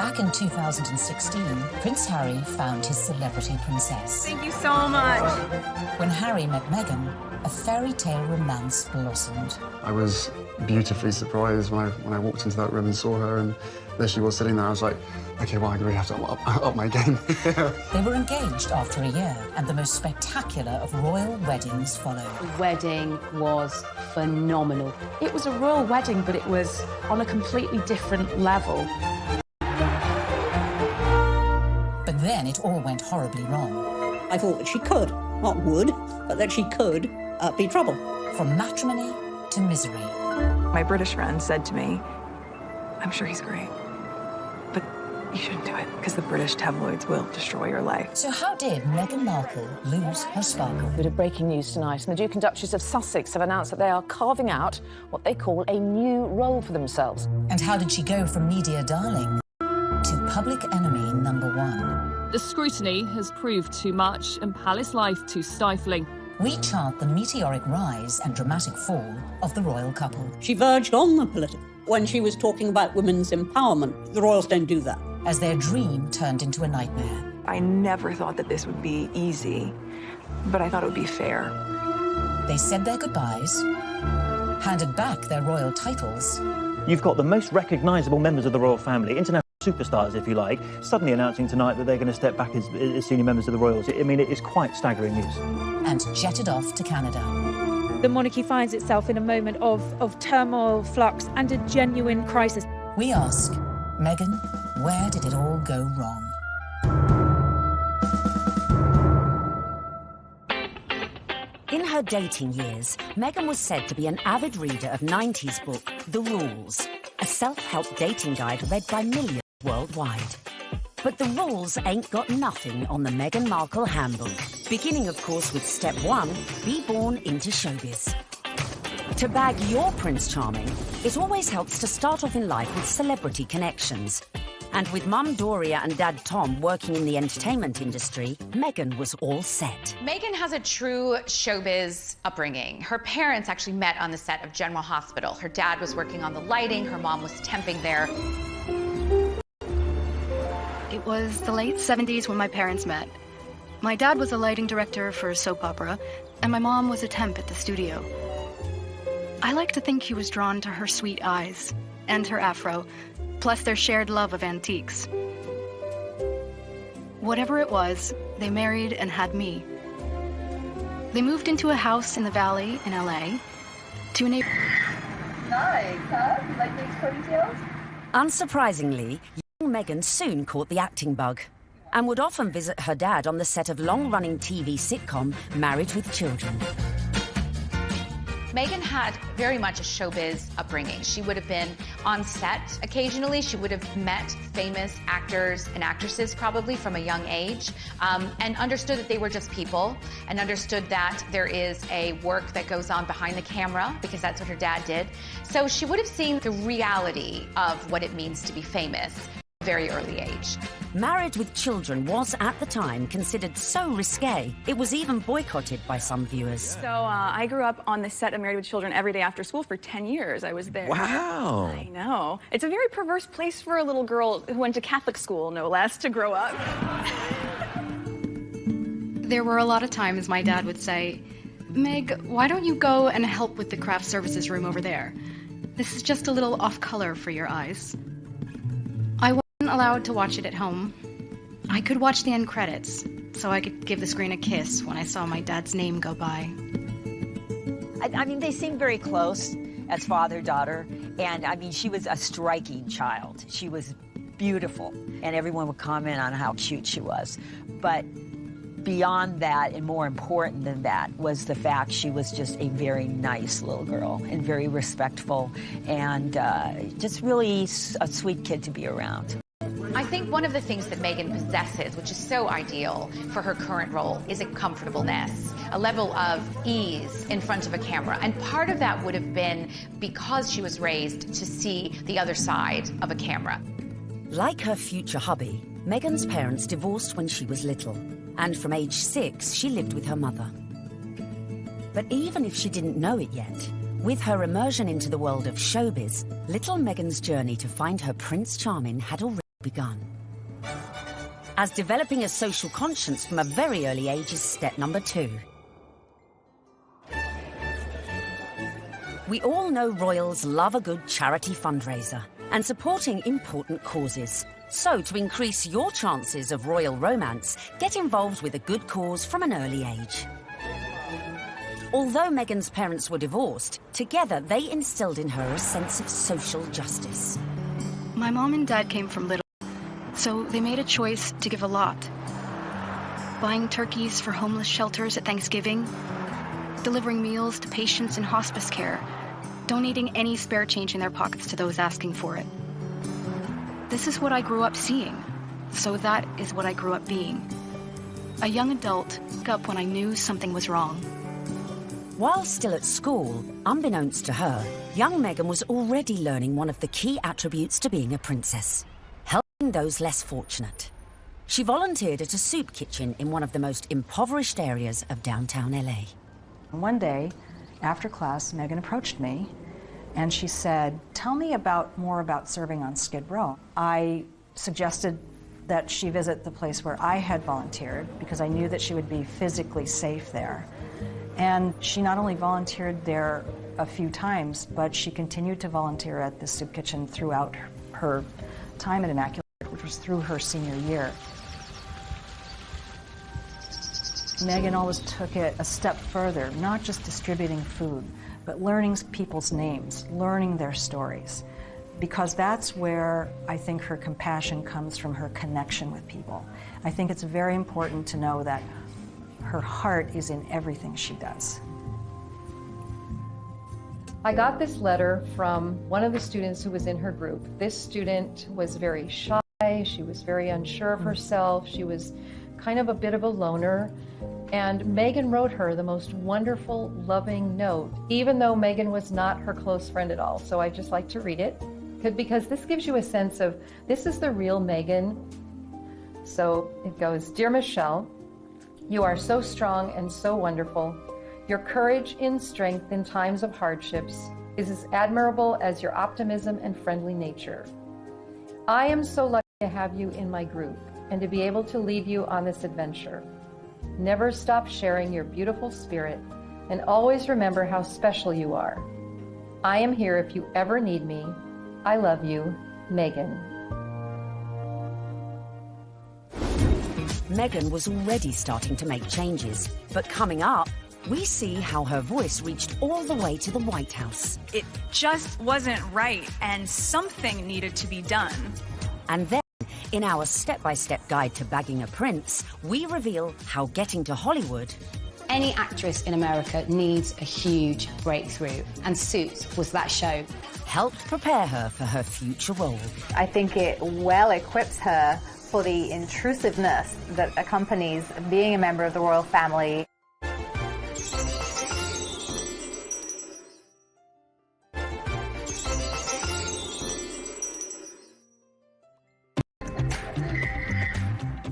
Back in 2016, Prince Harry found his celebrity princess. Thank you so much. When Harry met Meghan, a fairy tale romance blossomed. I was beautifully surprised when I walked into that room and saw her, and there she was sitting there. I was like, okay, well, I really have to up my game. They were engaged after a year, and the most spectacular of royal weddings followed. The wedding was phenomenal. It was a royal wedding, but it was on a completely different level. But then it all went horribly wrong. I thought that she could, not would, but that she could be trouble. From matrimony to misery. My British friend said to me, I'm sure he's great, but you shouldn't do it because the British tabloids will destroy your life. So how did Meghan Markle lose her sparkle? Bit of breaking news tonight. The Duke and Duchess of Sussex have announced that they are carving out what they call a new role for themselves. And how did she go from media darling to public enemy #1? The scrutiny has proved too much and palace life too stifling. We chart the meteoric rise and dramatic fall of the royal couple. She verged on the political when she was talking about women's empowerment. The royals don't do that. As their dream turned into a nightmare. I never thought that this would be easy, but I thought it would be fair. They said their goodbyes, handed back their royal titles. You've got the most recognisable members of the royal family, international superstars, if you like, suddenly announcing tonight that they're going to step back as senior members of the royals. I mean, it is quite staggering news. And jetted off to Canada. The monarchy finds itself in a moment of turmoil, flux, and a genuine crisis. We ask, Meghan, where did it all go wrong? In her dating years, Meghan was said to be an avid reader of 90s book The Rules, a self-help dating guide read by millions worldwide. But the rules ain't got nothing on the Meghan Markle handbook. Beginning, of course, with step 1, be born into showbiz. To bag your Prince Charming, it always helps to start off in life with celebrity connections. And with Mum Doria and Dad Tom working in the entertainment industry, Meghan was all set. Meghan has a true showbiz upbringing. Her parents actually met on the set of General Hospital. Her dad was working on the lighting, her mom was temping there. It was the late 70s when my parents met. My dad was a lighting director for a soap opera, and my mom was a temp at the studio. I like to think he was drawn to her sweet eyes and her afro, plus their shared love of antiques. Whatever it was, they married and had me. They moved into a house in the Valley in LA to a neighbor. Nice, huh? You like these ponytails? Unsurprisingly, young Meghan soon caught the acting bug and would often visit her dad on the set of long-running TV sitcom Married with Children. Meghan had very much a showbiz upbringing. She would have been on set occasionally. She would have met famous actors and actresses probably from a young age, and understood that they were just people, and understood that there is a work that goes on behind the camera, because that's what her dad did. So she would have seen the reality of what it means to be famous at a very early age. Married with Children was, at the time, considered so risque, it was even boycotted by some viewers. So I grew up on the set of Married with Children every day after school for 10 years. I was there. Wow. I know. It's a very perverse place for a little girl who went to Catholic school, no less, to grow up. There were a lot of times my dad would say, Meg, why don't you go and help with the craft services room over there? This is just a little off color for your eyes. I wasn't allowed to watch it at home. I could watch the end credits, so I could give the screen a kiss when I saw my dad's name go by. I mean, they seemed very close as father-daughter, and I mean, she was a striking child. She was beautiful, and everyone would comment on how cute she was. But beyond that, and more important than that, was the fact she was just a very nice little girl and very respectful, and just really a sweet kid to be around. I think one of the things that Meghan possesses, which is so ideal for her current role, is a comfortableness, a level of ease in front of a camera. And part of that would have been because she was raised to see the other side of a camera. Like her future hubby, Meghan's parents divorced when she was little, and from age 6, she lived with her mother. But even if she didn't know it yet, with her immersion into the world of showbiz, little Meghan's journey to find her Prince Charming had already begun. As developing a social conscience from a very early age is step number 2. We all know royals love a good charity fundraiser and supporting important causes. So, to increase your chances of royal romance, get involved with a good cause from an early age. Although Meghan's parents were divorced, together they instilled in her a sense of social justice. My mom and dad came from Littleton, so they made a choice to give a lot. Buying turkeys for homeless shelters at Thanksgiving, delivering meals to patients in hospice care, donating any spare change in their pockets to those asking for it. This is what I grew up seeing, so that is what I grew up being. A young adult woke up when I knew something was wrong. While still at school, unbeknownst to her, young Meghan was already learning one of the key attributes to being a princess: helping those less fortunate. She volunteered at a soup kitchen in one of the most impoverished areas of downtown LA. One day, after class, Meghan approached me and she said, "Tell me more about serving on Skid Row." I suggested that she visit the place where I had volunteered because I knew that she would be physically safe there. And she not only volunteered there a few times, but she continued to volunteer at the soup kitchen throughout her time at Immaculate, which was through her senior year. Meghan always took it a step further, not just distributing food, but learning people's names, learning their stories, because that's where I think her compassion comes from, her connection with people. I think it's very important to know that her heart is in everything she does. I got this letter from one of the students who was in her group. This student was very shy, she was very unsure of herself, she was kind of a bit of a loner. And Meghan wrote her the most wonderful, loving note, even though Meghan was not her close friend at all. So I just like to read it, because this gives you a sense of, this is the real Meghan. So it goes, "Dear Michelle, you are so strong and so wonderful. Your courage in strength in times of hardships is as admirable as your optimism and friendly nature. I am so lucky to have you in my group and to be able to lead you on this adventure. Never stop sharing your beautiful spirit and always remember how special you are. I am here if you ever need me. I love you, Meghan." Meghan was already starting to make changes, but coming up, we see how her voice reached all the way to the White House. It just wasn't right, and something needed to be done. And then, in our step-by-step guide to bagging a prince, we reveal how getting to Hollywood... Any actress in America needs a huge breakthrough, and Suits was that show. ...helped prepare her for her future role. I think it well equips her for the intrusiveness that accompanies being a member of the royal family.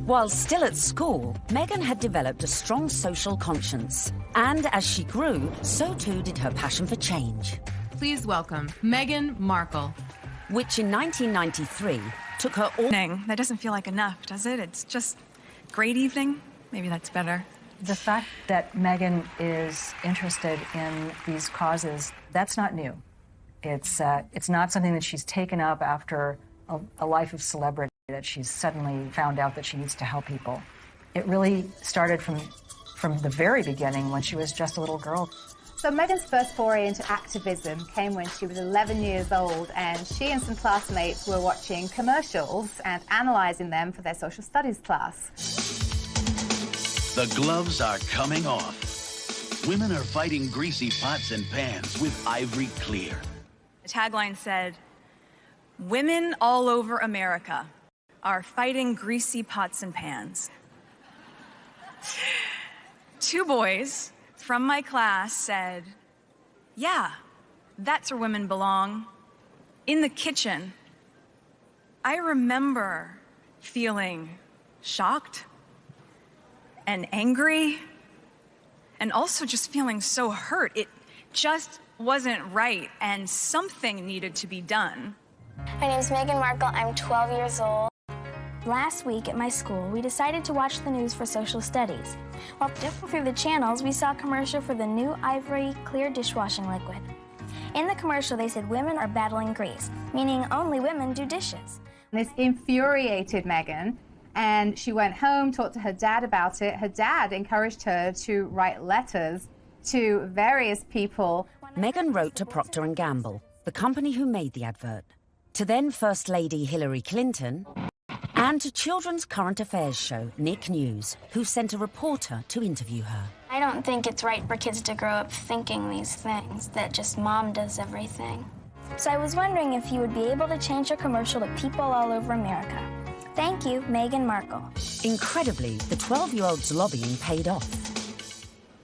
While still at school, Meghan had developed a strong social conscience. And as she grew, so too did her passion for change. Please welcome Meghan Markle. Which in 1993 took her all... That doesn't feel like enough, does it? It's just great evening. Maybe that's better. The fact that Meghan is interested in these causes, that's not new. It's not something that she's taken up after a life of celebrity, that she's suddenly found out that she needs to help people. It really started from the very beginning, when she was just a little girl. So Meghan's first foray into activism came when she was 11 years old, and she and some classmates were watching commercials and analysing them for their social studies class. The gloves are coming off. Women are fighting greasy pots and pans with Ivory Clear. The tagline said, "Women all over America are fighting greasy pots and pans." 2 boys from my class said, "Yeah, that's where women belong, in the kitchen." I remember feeling shocked and angry, and also just feeling so hurt. It just wasn't right, and something needed to be done. My name's Meghan Markle. I'm 12 years old. Last week at my school, we decided to watch the news for social studies. While flipping through the channels, we saw a commercial for the new Ivory clear dishwashing liquid. In the commercial, they said women are battling grease, meaning only women do dishes. This infuriated Meghan, and she went home, talked to her dad about it. Her dad encouraged her to write letters to various people. Meghan wrote to Procter & Gamble, the company who made the advert, to then First Lady Hillary Clinton, and to children's current affairs show Nick News, who sent a reporter to interview her. I don't think it's right for kids to grow up thinking these things, that just mom does everything. So I was wondering if you would be able to change your commercial to people all over America. Thank you, Meghan Markle. Incredibly, the 12-year-old's lobbying paid off.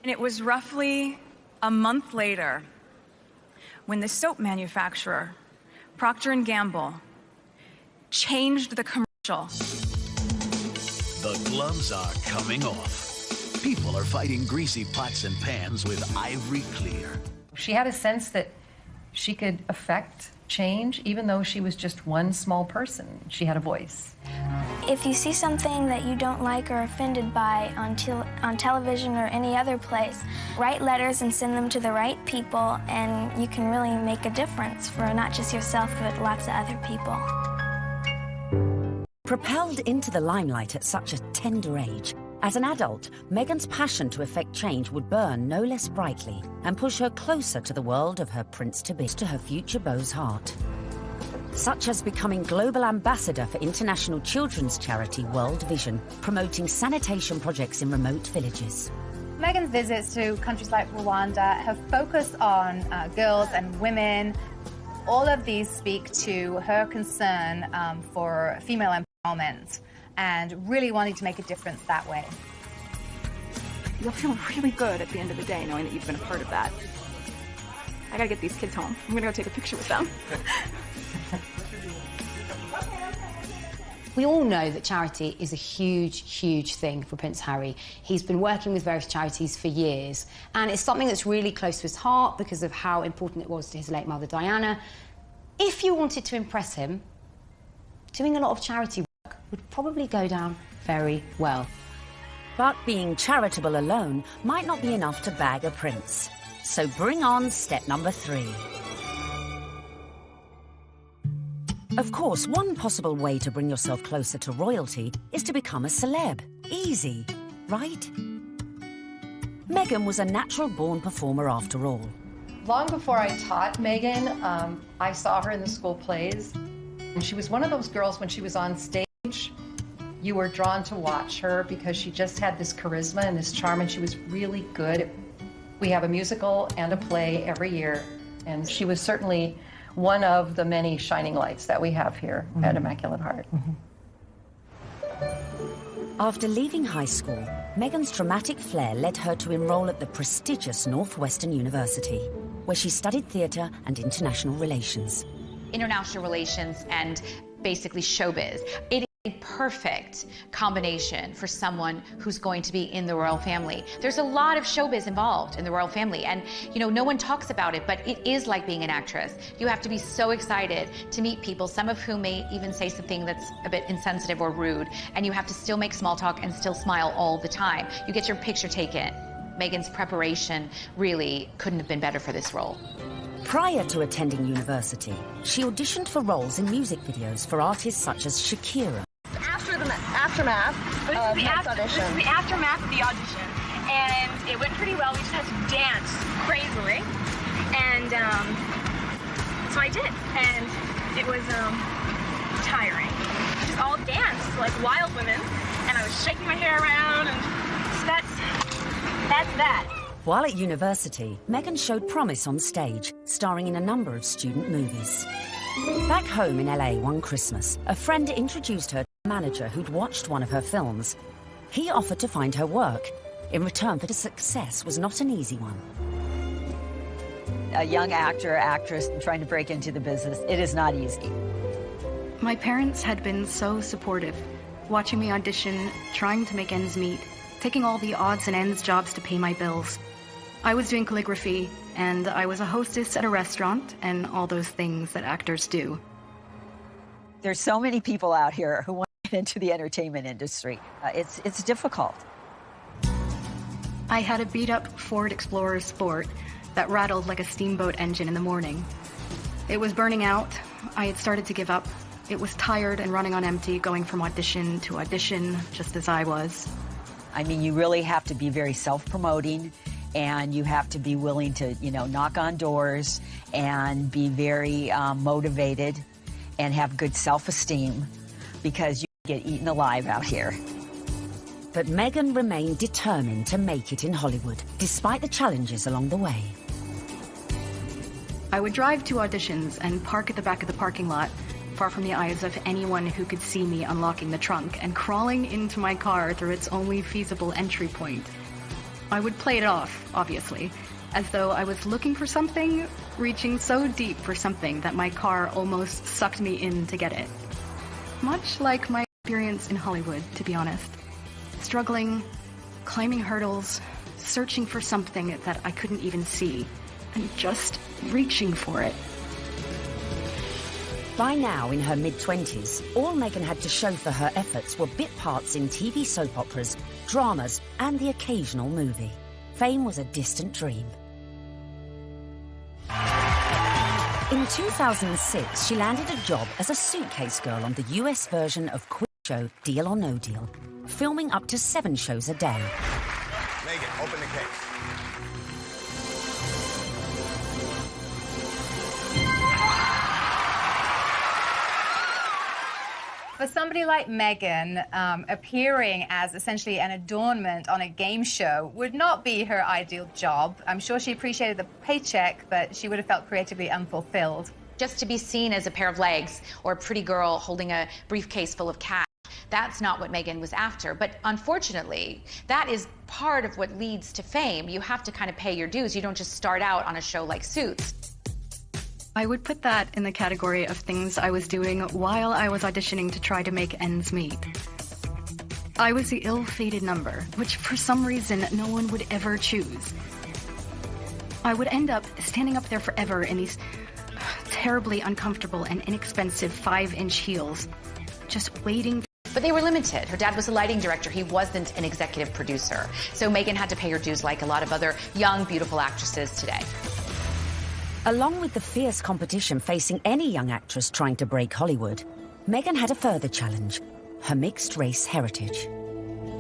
And it was roughly a month later when the soap manufacturer, Procter & Gamble, changed the commercial. The gloves are coming off. People are fighting greasy pots and pans with Ivory Clear. She had a sense that she could affect change, even though she was just one small person. She had a voice. If you see something that you don't like or are offended by on television or any other place, write letters and send them to the right people, and you can really make a difference for not just yourself, but lots of other people. Propelled into the limelight at such a tender age, as an adult, Meghan's passion to effect change would burn no less brightly and push her closer to the world of her prince-to-be, to her future beau's heart. Such as becoming global ambassador for international children's charity World Vision, promoting sanitation projects in remote villages. Meghan's visits to countries like Rwanda have focused on girls and women. All of these speak to her concern for female empowerment and really wanting to make a difference that way. You'll feel really good at the end of the day knowing that you've been a part of that. I gotta get these kids home. I'm gonna go take a picture with them. We all know that charity is a huge, huge thing for Prince Harry. He's been working with various charities for years, and it's something that's really close to his heart because of how important it was to his late mother, Diana. If you wanted to impress him, doing a lot of charity work would probably go down very well. But being charitable alone might not be enough to bag a prince. So bring on step number 3. Of course, one possible way to bring yourself closer to royalty is to become a celeb. Easy, right? Meghan was a natural-born performer after all. Long before I taught Meghan, I saw her in the school plays. And she was one of those girls, when she was on stage, you were drawn to watch her because she just had this charisma and this charm, and she was really good. We have a musical and a play every year, and she was certainly one of the many shining lights that we have here at Immaculate Heart. After leaving high school, Meghan's dramatic flair led her to enroll at the prestigious Northwestern University, where she studied theatre and international relations. International relations and basically showbiz. It is a perfect combination for someone who's going to be in the royal family. There's a lot of showbiz involved in the royal family, and you know, no one talks about it, but it is like being an actress. You have to be so excited to meet people, some of whom may even say something that's a bit insensitive or rude, and you have to still make small talk and still smile all the time. You get your picture taken. Meghan's preparation really couldn't have been better for this role. Prior to attending university, she auditioned for roles in music videos for artists such as Shakira. After the aftermath of the audition. This is the aftermath of the audition, and it went pretty well. We just had to dance crazily, and so I did, and it was tiring. We just all danced like wild women, and I was shaking my hair around, and so that's that. While at university, Meghan showed promise on stage, starring in a number of student movies. Back home in LA one Christmas, a friend introduced her to a manager who'd watched one of her films. He offered to find her work, in return for the success was not an easy one. A young actor, actress trying to break into the business, it is not easy. My parents had been so supportive, watching me audition, trying to make ends meet, taking all the odds and ends jobs to pay my bills. I was doing calligraphy, and I was a hostess at a restaurant, and all those things that actors do. There's so many people out here who want get into the entertainment industry. It's difficult. I had a beat-up Ford Explorer Sport that rattled like a steamboat engine in the morning. It was burning out. I had started to give up. It was tired and running on empty, going from audition to audition, just as I was. I mean, you really have to be very self-promoting, and you have to be willing to, knock on doors and be very motivated and have good self-esteem, because you get eaten alive out here. But Meghan remained determined to make it in Hollywood, despite the challenges along the way. I would drive to auditions and park at the back of the parking lot, far from the eyes of anyone who could see me unlocking the trunk and crawling into my car through its only feasible entry point. I would play it off, obviously, as though I was looking for something, reaching so deep for something that my car almost sucked me in to get it. Much like my experience in Hollywood, to be honest. Struggling, climbing hurdles, searching for something that I couldn't even see, and just reaching for it. By now, in her mid-20s, all Meghan had to show for her efforts were bit parts in TV soap operas, dramas, and the occasional movie. Fame was a distant dream. In 2006, she landed a job as a suitcase girl on the US version of quiz show Deal or No Deal, filming up to 7 shows a day. Meghan, open the case. For somebody like Meghan, appearing as essentially an adornment on a game show would not be her ideal job. I'm sure she appreciated the paycheck, but she would have felt creatively unfulfilled. Just to be seen as a pair of legs or a pretty girl holding a briefcase full of cash, that's not what Meghan was after. But unfortunately, that is part of what leads to fame. You have to kind of pay your dues. You don't just start out on a show like Suits. I would put that in the category of things I was doing while I was auditioning to try to make ends meet. I was the ill-fated number, which for some reason no one would ever choose. I would end up standing up there forever in these terribly uncomfortable and inexpensive 5-inch heels, just waiting. But they were limited. Her dad was a lighting director. He wasn't an executive producer. So Meghan had to pay her dues like a lot of other young, beautiful actresses today. Along with the fierce competition facing any young actress trying to break Hollywood, Meghan had a further challenge: her mixed-race heritage.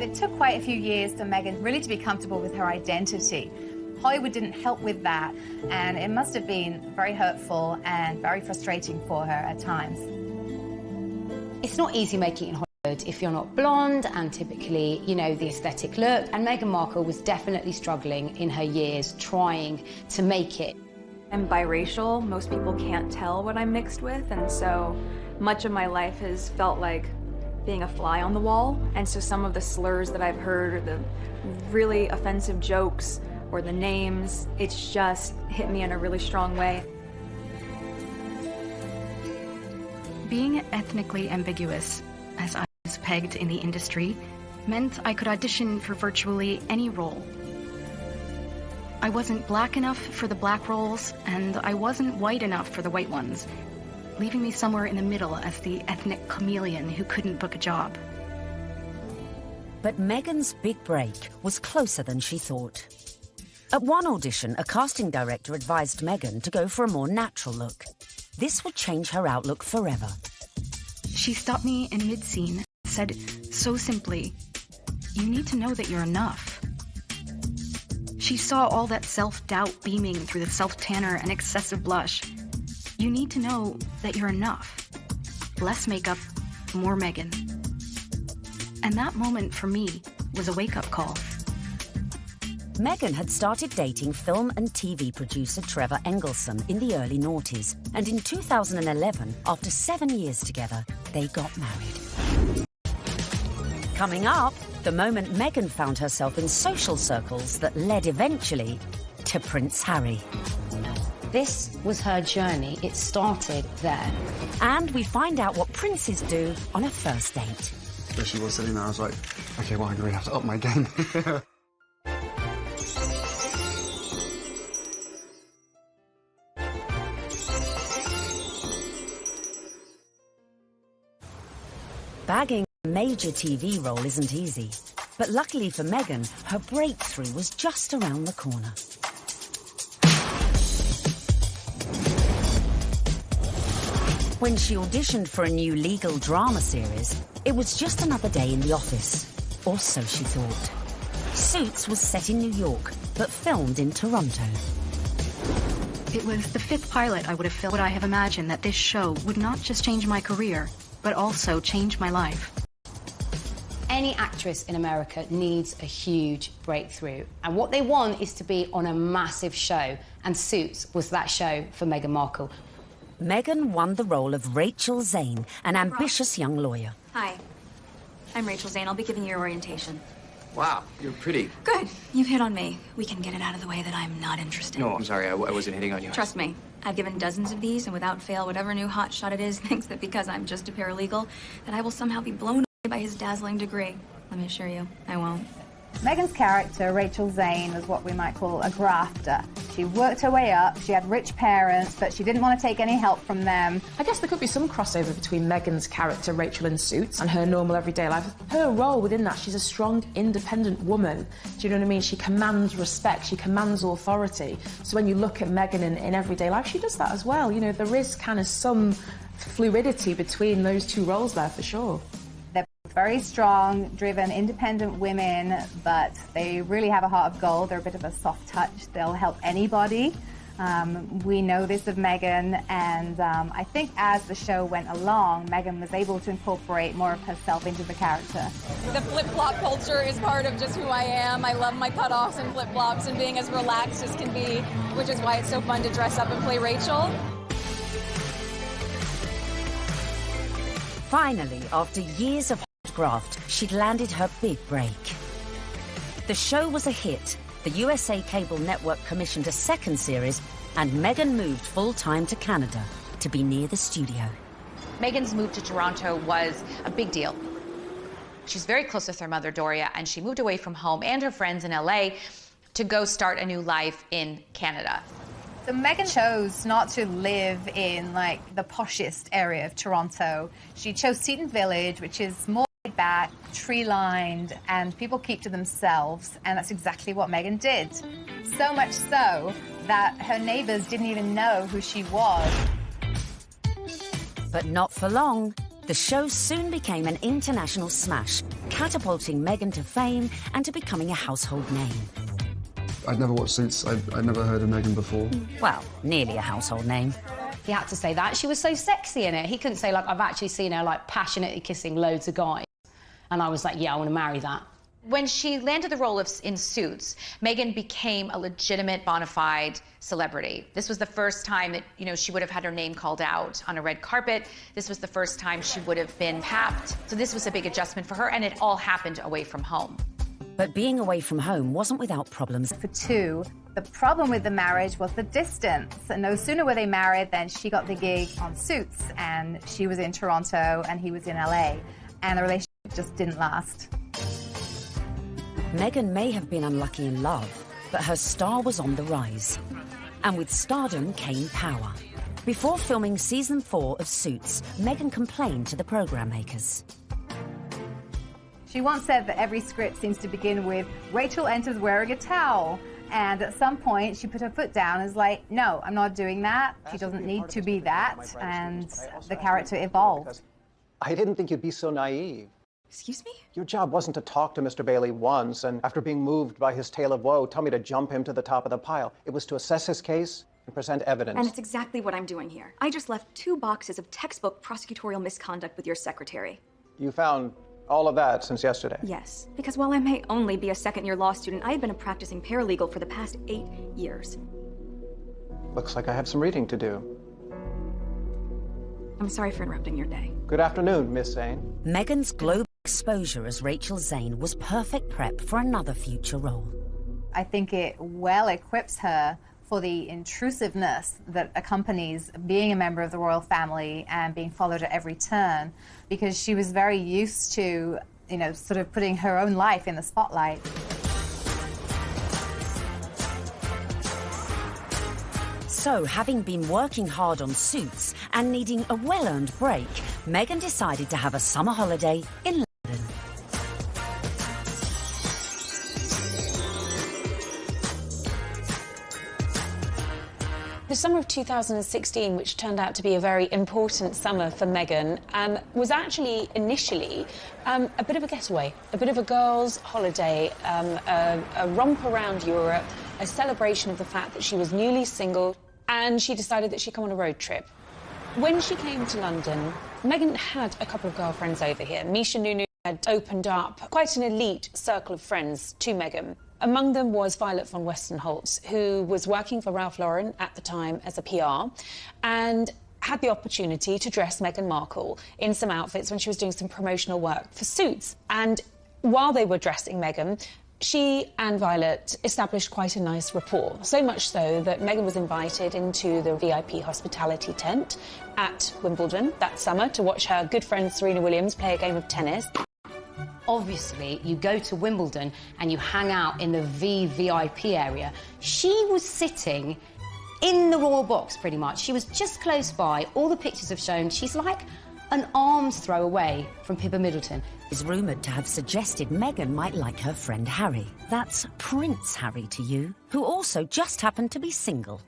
It took quite a few years for Meghan really to be comfortable with her identity. Hollywood didn't help with that, and it must have been very hurtful and very frustrating for her at times. It's not easy making it in Hollywood if you're not blonde and typically, the aesthetic look. And Meghan Markle was definitely struggling in her years trying to make it. I'm biracial. Most people can't tell what I'm mixed with, and so much of my life has felt like being a fly on the wall. And so some of the slurs that I've heard, or the really offensive jokes, or the names, it's just hit me in a really strong way. Being ethnically ambiguous, as I was pegged in the industry, meant I could audition for virtually any role. I wasn't black enough for the black roles, and I wasn't white enough for the white ones, leaving me somewhere in the middle as the ethnic chameleon who couldn't book a job. But Meghan's big break was closer than she thought. At one audition, a casting director advised Meghan to go for a more natural look. This would change her outlook forever. She stopped me in mid-scene and said so simply, "You need to know that you're enough." She saw all that self-doubt beaming through the self-tanner and excessive blush. You need to know that you're enough. Less makeup, more Meghan. And that moment for me was a wake-up call. Meghan had started dating film and TV producer Trevor Engelson in the early noughties, and in 2011, after 7 years together, they got married. Coming up, the moment Meghan found herself in social circles that led eventually to Prince Harry. This was her journey. It started there. And we find out what princes do on a first date. So she was sitting there, I was like, okay, well, I really have to up my game. Bagging major TV role isn't easy. But luckily for Meghan, her breakthrough was just around the corner. When she auditioned for a new legal drama series, it was just another day in the office. Or so she thought. Suits was set in New York, but filmed in Toronto. It was the 5th pilot I would have filmed. Would I have imagined that this show would not just change my career, but also change my life? Any actress in America needs a huge breakthrough. And what they want is to be on a massive show. And Suits was that show for Meghan Markle. Meghan won the role of Rachel Zane, an ambitious young lawyer. Hi, I'm Rachel Zane. I'll be giving you orientation. Wow, you're pretty. Good. You've hit on me. We can get it out of the way that I'm not interested. No, I'm sorry. I wasn't hitting on you. Trust me. I've given dozens of these, and without fail, whatever new hotshot it is thinks that because I'm just a paralegal, that I will somehow be blown away by his dazzling degree. Let me assure you, I won't. Meghan's character, Rachel Zane, was what we might call a grafter. She worked her way up, she had rich parents, but she didn't want to take any help from them. I guess there could be some crossover between Meghan's character, Rachel in Suits, and her normal everyday life. Her role within that, she's a strong, independent woman. Do you know what I mean? She commands respect, she commands authority. So when you look at Meghan in everyday life, she does that as well. You know, there is kind of some fluidity between those two roles there, for sure. Very strong, driven, independent women, but they really have a heart of gold. They're a bit of a soft touch. They'll help anybody. We know this of Meghan, and I think as the show went along, Meghan was able to incorporate more of herself into the character. The flip-flop culture is part of just who I am. I love my cutoffs and flip-flops and being as relaxed as can be, which is why it's so fun to dress up and play Rachel. Finally, after years of graft, she'd landed her big break. The show was a hit. The USA Cable Network commissioned a second series, and Meghan moved full-time to Canada to be near the studio. Meghan's move to Toronto was a big deal. She's very close with her mother, Doria, and she moved away from home and her friends in LA to go start a new life in Canada. So Meghan chose not to live in, like, the poshest area of Toronto. She chose Seton Village, which is more back, tree-lined, and people keep to themselves, and that's exactly what Meghan did. So much so that her neighbors didn't even know who she was. But not for long. The show soon became an international smash, catapulting Meghan to fame and to becoming a household name. I'd never watched Suits. I'd never heard of Meghan before. Well, nearly a household name. He had to say that. She was so sexy in it. He couldn't say, like, I've actually seen her, like, passionately kissing loads of guys. And I was like, yeah, I want to marry that. When she landed the role in Suits, Meghan became a legitimate, bona fide celebrity. This was the first time that, you know, she would have had her name called out on a red carpet. This was the first time she would have been tapped. So this was a big adjustment for her, and it all happened away from home. But being away from home wasn't without problems. For two, the problem with the marriage was the distance. And no sooner were they married than she got the gig on Suits, and she was in Toronto and he was in LA. And the relationship just didn't last. Meghan may have been unlucky in love, but her star was on the rise. And with stardom came power. Before filming season 4 of Suits, Meghan complained to the program makers. She once said that every script seems to begin with, Rachel enters wearing a towel. And at some point, she put her foot down and was like, no, I'm not doing that. She doesn't need to be that. And the character evolved. I didn't think you'd be so naive. Excuse me? Your job wasn't to talk to Mr. Bailey once, and after being moved by his tale of woe, tell me to jump him to the top of the pile. It was to assess his case and present evidence. And it's exactly what I'm doing here. I just left 2 boxes of textbook prosecutorial misconduct with your secretary. You found all of that since yesterday? Yes, because while I may only be a second-year law student, I have been a practicing paralegal for the past 8 years. Looks like I have some reading to do. I'm sorry for interrupting your day. Good afternoon, Miss Zane. Meghan's global exposure as Rachel Zane was perfect prep for another future role. I think it well equips her for the intrusiveness that accompanies being a member of the royal family and being followed at every turn, because she was very used to, you know, sort of putting her own life in the spotlight. So, having been working hard on Suits and needing a well-earned break, Meghan decided to have a summer holiday in London. The summer of 2016, which turned out to be a very important summer for Meghan, was actually initially a bit of a getaway, a bit of a girls' holiday, a romp around Europe, a celebration of the fact that she was newly single, and she decided that she'd come on a road trip. When she came to London, Meghan had a couple of girlfriends over here. Misha Nunu had opened up quite an elite circle of friends to Meghan. Among them was Violet von Westenholz, who was working for Ralph Lauren at the time as a PR, and had the opportunity to dress Meghan Markle in some outfits when she was doing some promotional work for Suits. And while they were dressing Meghan, she and Violet established quite a nice rapport, so much so that Meghan was invited into the VIP hospitality tent at Wimbledon that summer to watch her good friend Serena Williams play a game of tennis. Obviously, you go to Wimbledon and you hang out in the VVIP area. She was sitting in the royal box, pretty much. She was just close by. All the pictures have shown she's like an arm's throw away from Pippa Middleton. Is rumoured to have suggested Meghan might like her friend Harry. That's Prince Harry to you, who also just happened to be single.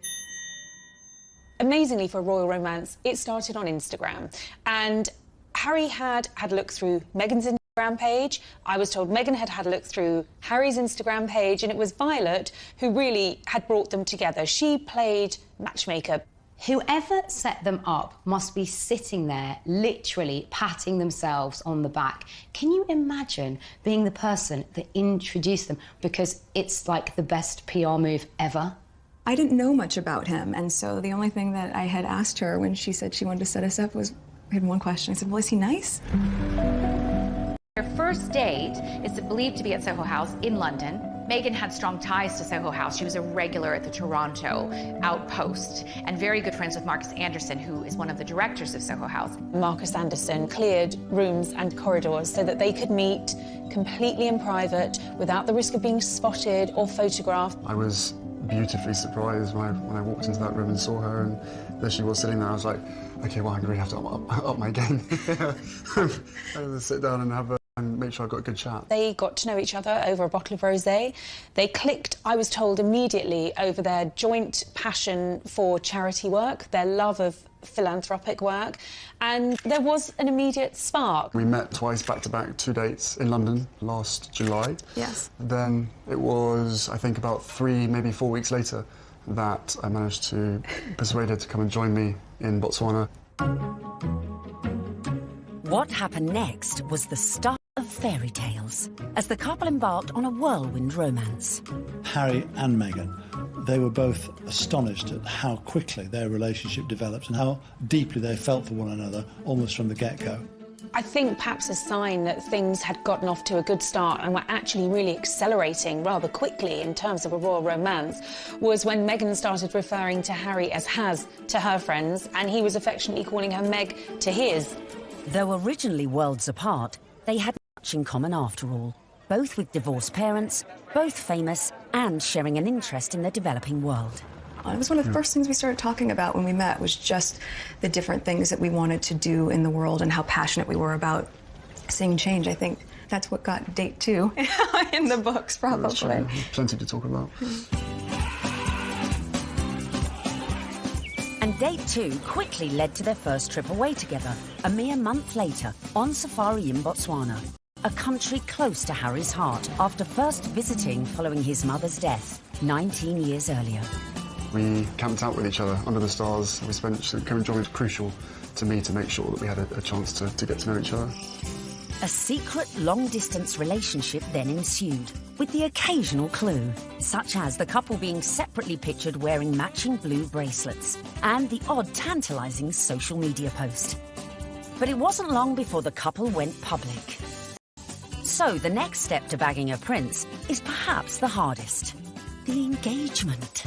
Amazingly, for a royal romance, it started on Instagram. And Harry had a look through Meghan's Instagram page. I was told Meghan had a look through Harry's Instagram page, and it was Violet who really had brought them together. She played matchmaker. Whoever set them up must be sitting there, literally patting themselves on the back. Can you imagine being the person that introduced them? Because it's like the best PR move ever. I didn't know much about him, and so the only thing that I had asked her when she said she wanted to set us up was, I had one question. I said, well, is he nice? Their first date is believed to be at Soho House in London. Meghan had strong ties to Soho House. She was a regular at the Toronto outpost and very good friends with Marcus Anderson, who is one of the directors of Soho House. Marcus Anderson cleared rooms and corridors so that they could meet completely in private without the risk of being spotted or photographed. I was beautifully surprised when I walked into that room and saw her, and there she was sitting there. I was like, okay, well, I really have to up my game. I had to sit down and make sure I got a good chat. They got to know each other over a bottle of rosé. They clicked, I was told, immediately over their joint passion for charity work, their love of philanthropic work, and there was an immediate spark. We met twice back-to-back, 2 dates in London last July. Yes. Then it was, I think, about 3, maybe 4 weeks later that I managed to persuade her to come and join me in Botswana. What happened next was the start of fairy tales, as the couple embarked on a whirlwind romance. Harry and Meghan, they were both astonished at how quickly their relationship developed and how deeply they felt for one another, almost from the get-go. I think perhaps a sign that things had gotten off to a good start and were actually really accelerating rather quickly in terms of a royal romance was when Meghan started referring to Harry as Has to her friends, and he was affectionately calling her Meg to his. Though originally worlds apart, they had much in common after all, both with divorced parents, both famous, and sharing an interest in the developing world. It was one of the first things we started talking about when we met, was just the different things that we wanted to do in the world and how passionate we were about seeing change. I think that's what got date 2 in the books, probably. Plenty to talk about. And date 2 quickly led to their first trip away together, a mere month later, on safari in Botswana, a country close to Harry's heart after first visiting following his mother's death 19 years earlier. We camped out with each other under the stars. We spent, coming was crucial to me to make sure that we had a chance to get to know each other. A secret long-distance relationship then ensued, with the occasional clue, such as the couple being separately pictured wearing matching blue bracelets, and the odd tantalising social media post. But it wasn't long before the couple went public. So the next step to bagging a prince is perhaps the hardest: the engagement.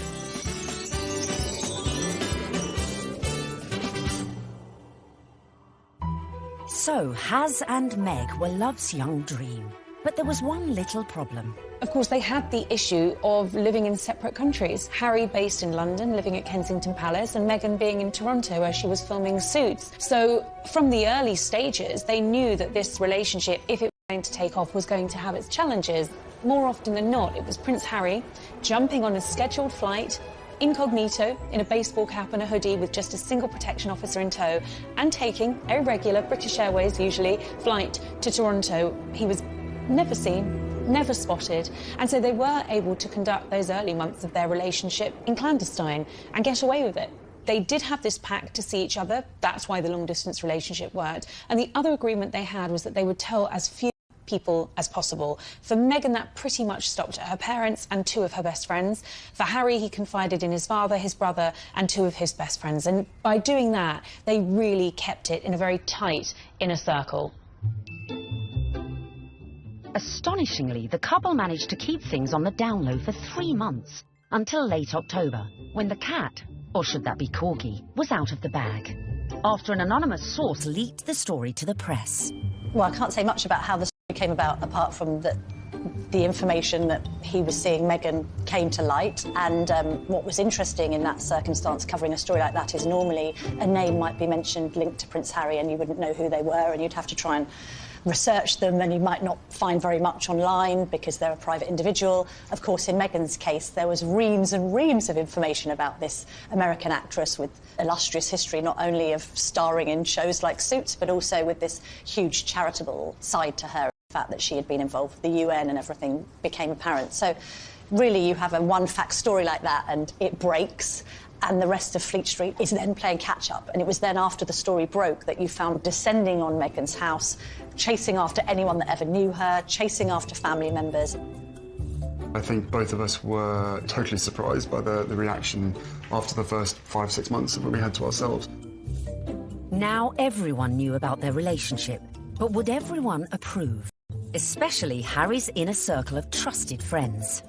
So, Has and Meg were love's young dream. But there was one little problem. Of course, they had the issue of living in separate countries. Harry based in London, living at Kensington Palace, and Meghan being in Toronto, where she was filming Suits. So, from the early stages, they knew that this relationship, if it was going to take off, was going to have its challenges. More often than not, it was Prince Harry jumping on a scheduled flight incognito in a baseball cap and a hoodie with just a single protection officer in tow and taking a regular British Airways, usually, flight to Toronto. He was never seen, never spotted, and so they were able to conduct those early months of their relationship in clandestine and get away with it. They did have this pact to see each other. That's why the long-distance relationship worked. And the other agreement they had was that they would tell as few people as possible. For Meghan, that pretty much stopped at her parents and 2 of her best friends. For Harry, he confided in his father, his brother, and 2 of his best friends. And by doing that, they really kept it in a very tight inner circle. Astonishingly, the couple managed to keep things on the down low for 3 months, until late October, when the cat, or should that be corgi, was out of the bag, after an anonymous source leaked the story to the press. Well, I can't say much about how the story came about, apart from the information that he was seeing Meghan came to light. And what was interesting in that circumstance, covering a story like that, is normally a name might be mentioned linked to Prince Harry and you wouldn't know who they were, and you'd have to try and research them, and you might not find very much online because they're a private individual. Of course, in Meghan's case, there was reams and reams of information about this American actress with illustrious history, not only of starring in shows like Suits, but also with this huge charitable side to her. The fact that she had been involved with the UN and everything became apparent. So really, you have a one-fact story like that and it breaks, and the rest of Fleet Street is then playing catch-up. And it was then after the story broke that you found descending on Meghan's house, chasing after anyone that ever knew her, chasing after family members. I think both of us were totally surprised by the reaction after the first 5-6 months that we had to ourselves. Now everyone knew about their relationship, but would everyone approve? Especially Harry's inner circle of trusted friends.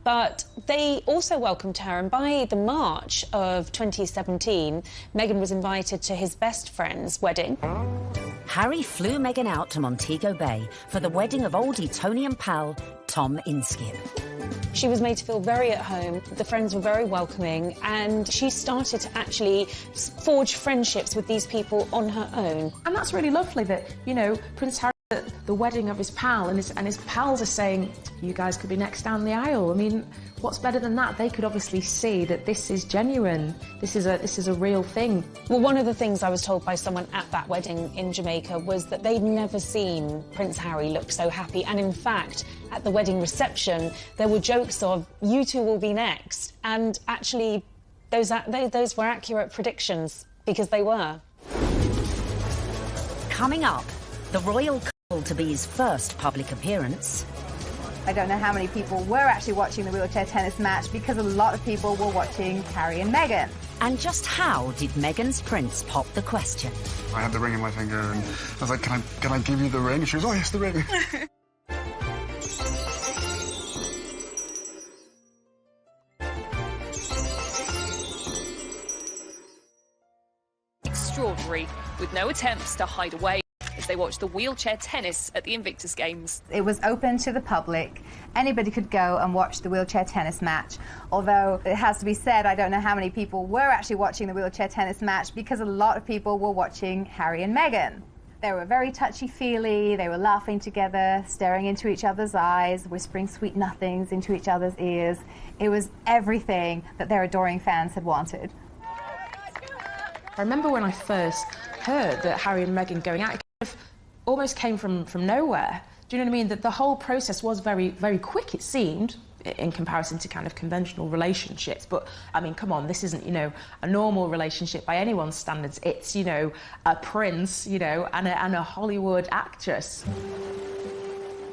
But they also welcomed her, and by the March of 2017, Meghan was invited to his best friend's wedding. Harry flew Meghan out to Montego Bay for the wedding of old Etonian pal Tom Inskip. She was made to feel very at home, the friends were very welcoming, and she started to actually forge friendships with these people on her own. And that's really lovely that, you know, Prince Harry at the wedding of his pal, and his pals are saying, you guys could be next down the aisle. I mean, what's better than that? They could obviously see that this is genuine. This is a real thing. Well, one of the things I was told by someone at that wedding in Jamaica was that they'd never seen Prince Harry look so happy. And in fact, at the wedding reception, there were jokes of, you two will be next. And actually, those were accurate predictions, because they were. Coming up, the royal couple-to-be's first public appearance. I don't know how many people were actually watching the wheelchair tennis match, because a lot of people were watching Harry and Meghan. And just how did Meghan's prince pop the question? I had the ring in my finger and I was like, can I give you the ring? She was, oh yes, the ring. Extraordinary, with no attempts to hide away as they watched the wheelchair tennis at the Invictus Games. It was open to the public. Anybody could go and watch the wheelchair tennis match. Although it has to be said, I don't know how many people were actually watching the wheelchair tennis match, because a lot of people were watching Harry and Meghan. They were very touchy-feely, they were laughing together, staring into each other's eyes, whispering sweet nothings into each other's ears. It was everything that their adoring fans had wanted. I remember when I first heard that Harry and Meghan going out, it kind of almost came from nowhere. Do you know what I mean? That the whole process was very, very quick, it seemed, in comparison to kind of conventional relationships. But, I mean, come on, this isn't, you know, a normal relationship by anyone's standards. It's, you know, a prince, you know, and a Hollywood actress.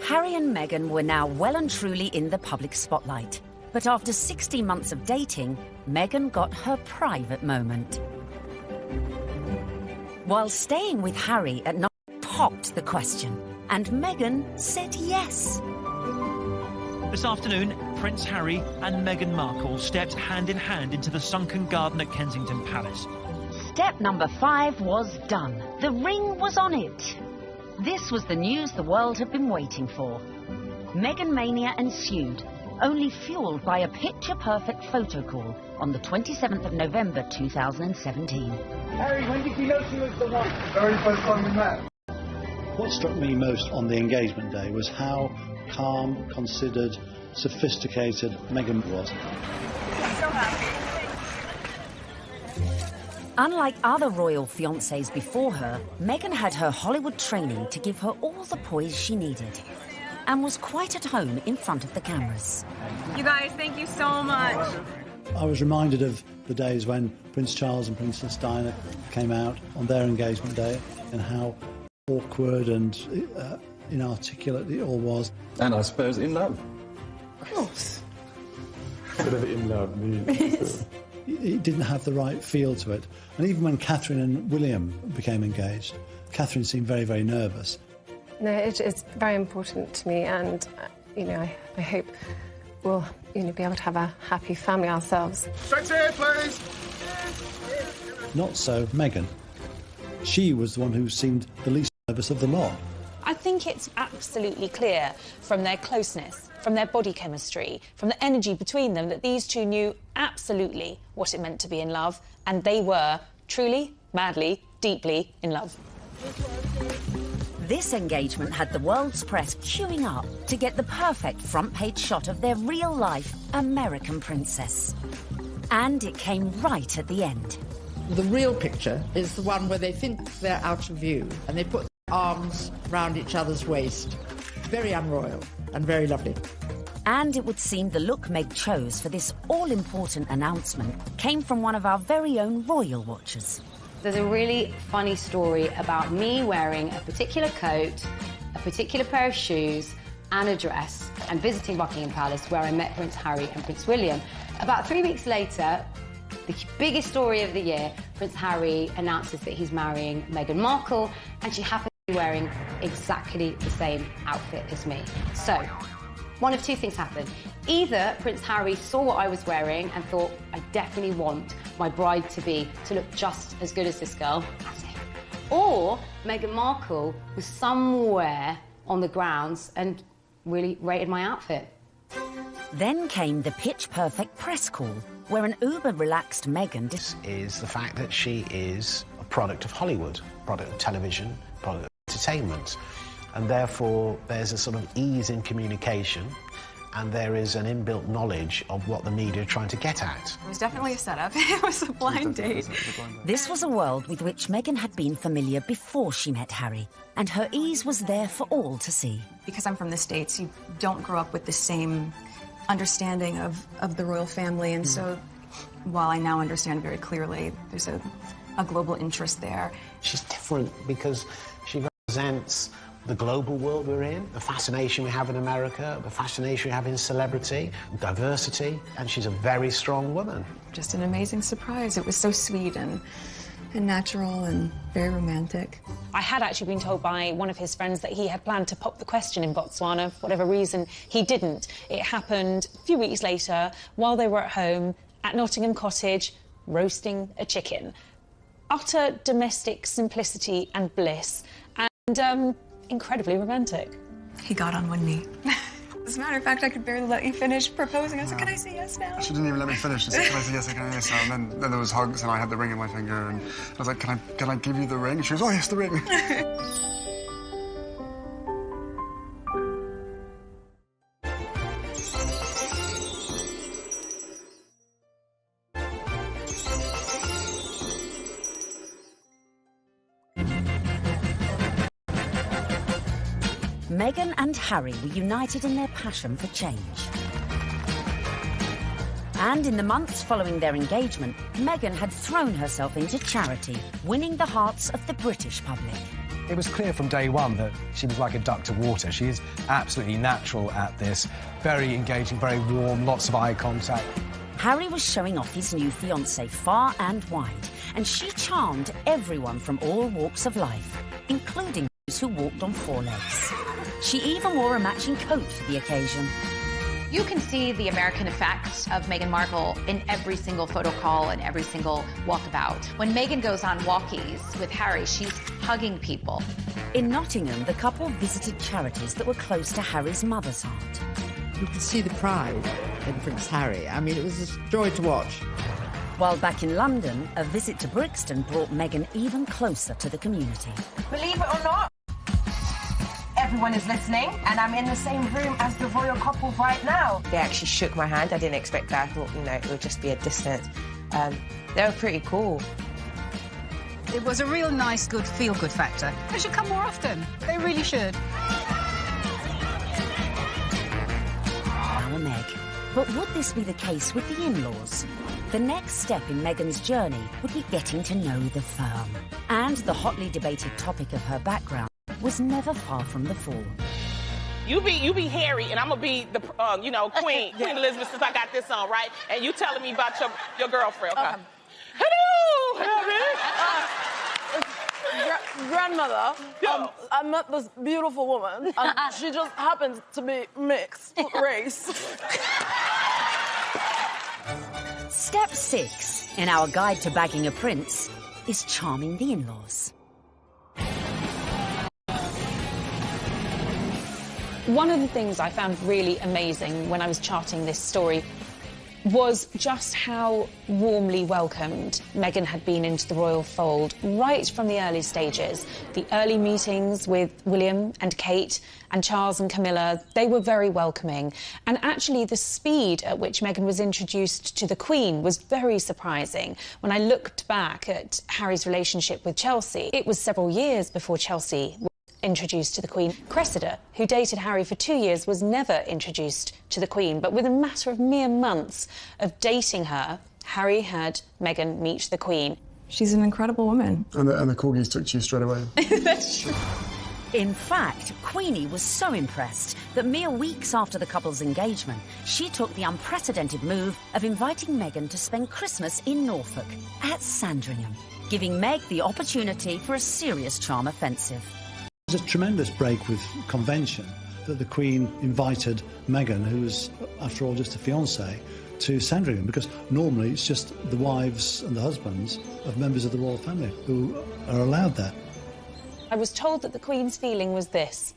Harry and Meghan were now well and truly in the public spotlight. But after 16 months of dating, Meghan got her private moment. While staying with Harry at night, popped the question, and Meghan said yes. This afternoon, Prince Harry and Meghan Markle stepped hand in hand into the sunken garden at Kensington Palace. Step number 5 was done. The ring was on it. This was the news the world had been waiting for. Meghan mania ensued, only fueled by a picture-perfect photo call on the 27th of November 2017. Harry, when did you know she was the one? The very first time we met. What struck me most on the engagement day was how calm, considered, sophisticated Meghan was. so happy. Unlike other royal fiancés before her, Meghan had her Hollywood training to give her all the poise she needed and was quite at home in front of the cameras. You guys, thank you so much. I was reminded of the days when Prince Charles and Princess Diana came out on their engagement day and how awkward and inarticulate it all was. And I suppose in love. Of course. Whatever in love means. It didn't have the right feel to it. And even when Catherine and William became engaged, Catherine seemed very, very nervous. No, it's very important to me, and, I hope we'll, be able to have a happy family ourselves. Straight here, please! Not so Meghan. She was the one who seemed the least nervous of the lot. I think it's absolutely clear from their closeness, from their body chemistry, from the energy between them, that these two knew absolutely what it meant to be in love, and they were truly, madly, deeply in love. This engagement had the world's press queuing up to get the perfect front-page shot of their real-life American princess. And it came right at the end. The real picture is the one where they think they're out of view and they put their arms round each other's waist. Very unroyal and very lovely. And it would seem the look Meg chose for this all-important announcement came from one of our very own royal watchers. There's a really funny story about me wearing a particular coat, a particular pair of shoes and a dress and visiting Buckingham Palace, where I met Prince Harry and Prince William. About 3 weeks later, the biggest story of the year, Prince Harry announces that he's marrying Meghan Markle, and she happens to be wearing exactly the same outfit as me. So, one of two things happened. Either Prince Harry saw what I was wearing and thought, I definitely want my bride-to-be to look just as good as this girl, or Meghan Markle was somewhere on the grounds and really rated my outfit. Then came the pitch-perfect press call, where an uber-relaxed Meghan... This is the fact that she is a product of Hollywood, product of television, product of entertainment. And therefore, there's a sort of ease in communication, and there is an inbuilt knowledge of what the media are trying to get at. It was definitely a setup. It was a blind date. This was a world with which Meghan had been familiar before she met Harry, and her ease was there for all to see. Because I'm from the States, you don't grow up with the same understanding of the royal family, and so while I now understand very clearly, there's a global interest there. She's different because she represents the global world we're in, the fascination we have in America, the fascination we have in celebrity, diversity, and she's a very strong woman. Just an amazing surprise. It was so sweet and natural and very romantic. I had actually been told by one of his friends that he had planned to pop the question in Botswana. For whatever reason, he didn't. It happened a few weeks later, while they were at home at Nottingham Cottage, roasting a chicken. Utter domestic simplicity and bliss, and incredibly romantic. He got on one knee. As a matter of fact, I could barely let you finish proposing. I said, can I say yes now? She didn't even let me finish. She said, can I say yes, can I say yes? And then there was hugs, and I had the ring in my finger, and I was like, can I give you the ring? She was, oh, yes, the ring. Meghan and Harry were united in their passion for change. And in the months following their engagement, Meghan had thrown herself into charity, winning the hearts of the British public. It was clear from day one that she was like a duck to water. She is absolutely natural at this, very engaging, very warm, lots of eye contact. Harry was showing off his new fiancée far and wide, and she charmed everyone from all walks of life, including those who walked on four legs. She even wore a matching coat for the occasion. You can see the American effect of Meghan Markle in every single photo call and every single walkabout. When Meghan goes on walkies with Harry, she's hugging people. In Nottingham, the couple visited charities that were close to Harry's mother's heart. You could see the pride in Prince Harry. I mean, it was a joy to watch. While back in London, a visit to Brixton brought Meghan even closer to the community. Believe it or not, everyone is listening, and I'm in the same room as the royal couple right now. They actually shook my hand. I didn't expect that. I thought, you know, it would just be a distance. They were pretty cool. It was a real nice, good, feel-good factor. They should come more often. They really should. Our Meg. But would this be the case with the in-laws? The next step in Meghan's journey would be getting to know the firm. And the hotly debated topic of her background was never far from the fore. You be Harry, and I'm gonna be the, Queen Elizabeth, since I got this on, right? And you telling me about your girlfriend, okay? Hello! Grandmother, I met this beautiful woman, and she just happens to be mixed race. Step 6 in our guide to bagging a prince is charming the in-laws. One of the things I found really amazing when I was charting this story was just how warmly welcomed Meghan had been into the royal fold right from the early stages. The early meetings with William and Kate and Charles and Camilla, they were very welcoming. And actually the speed at which Meghan was introduced to the Queen was very surprising. When I looked back at Harry's relationship with Chelsea, it was several years before Chelsea was introduced to the Queen. Cressida, who dated Harry for 2 years, was never introduced to the Queen, but within a matter of mere months of dating her, Harry had Meghan meet the Queen. She's an incredible woman. And the corgis took to you straight away. That's true. In fact, Queenie was so impressed that mere weeks after the couple's engagement, she took the unprecedented move of inviting Meghan to spend Christmas in Norfolk at Sandringham, giving Meg the opportunity for a serious charm offensive. It was a tremendous break with convention that the Queen invited Meghan, who was, after all, just a fiancée, to Sandringham, because normally it's just the wives and the husbands of members of the royal family who are allowed there. I was told that the Queen's feeling was this.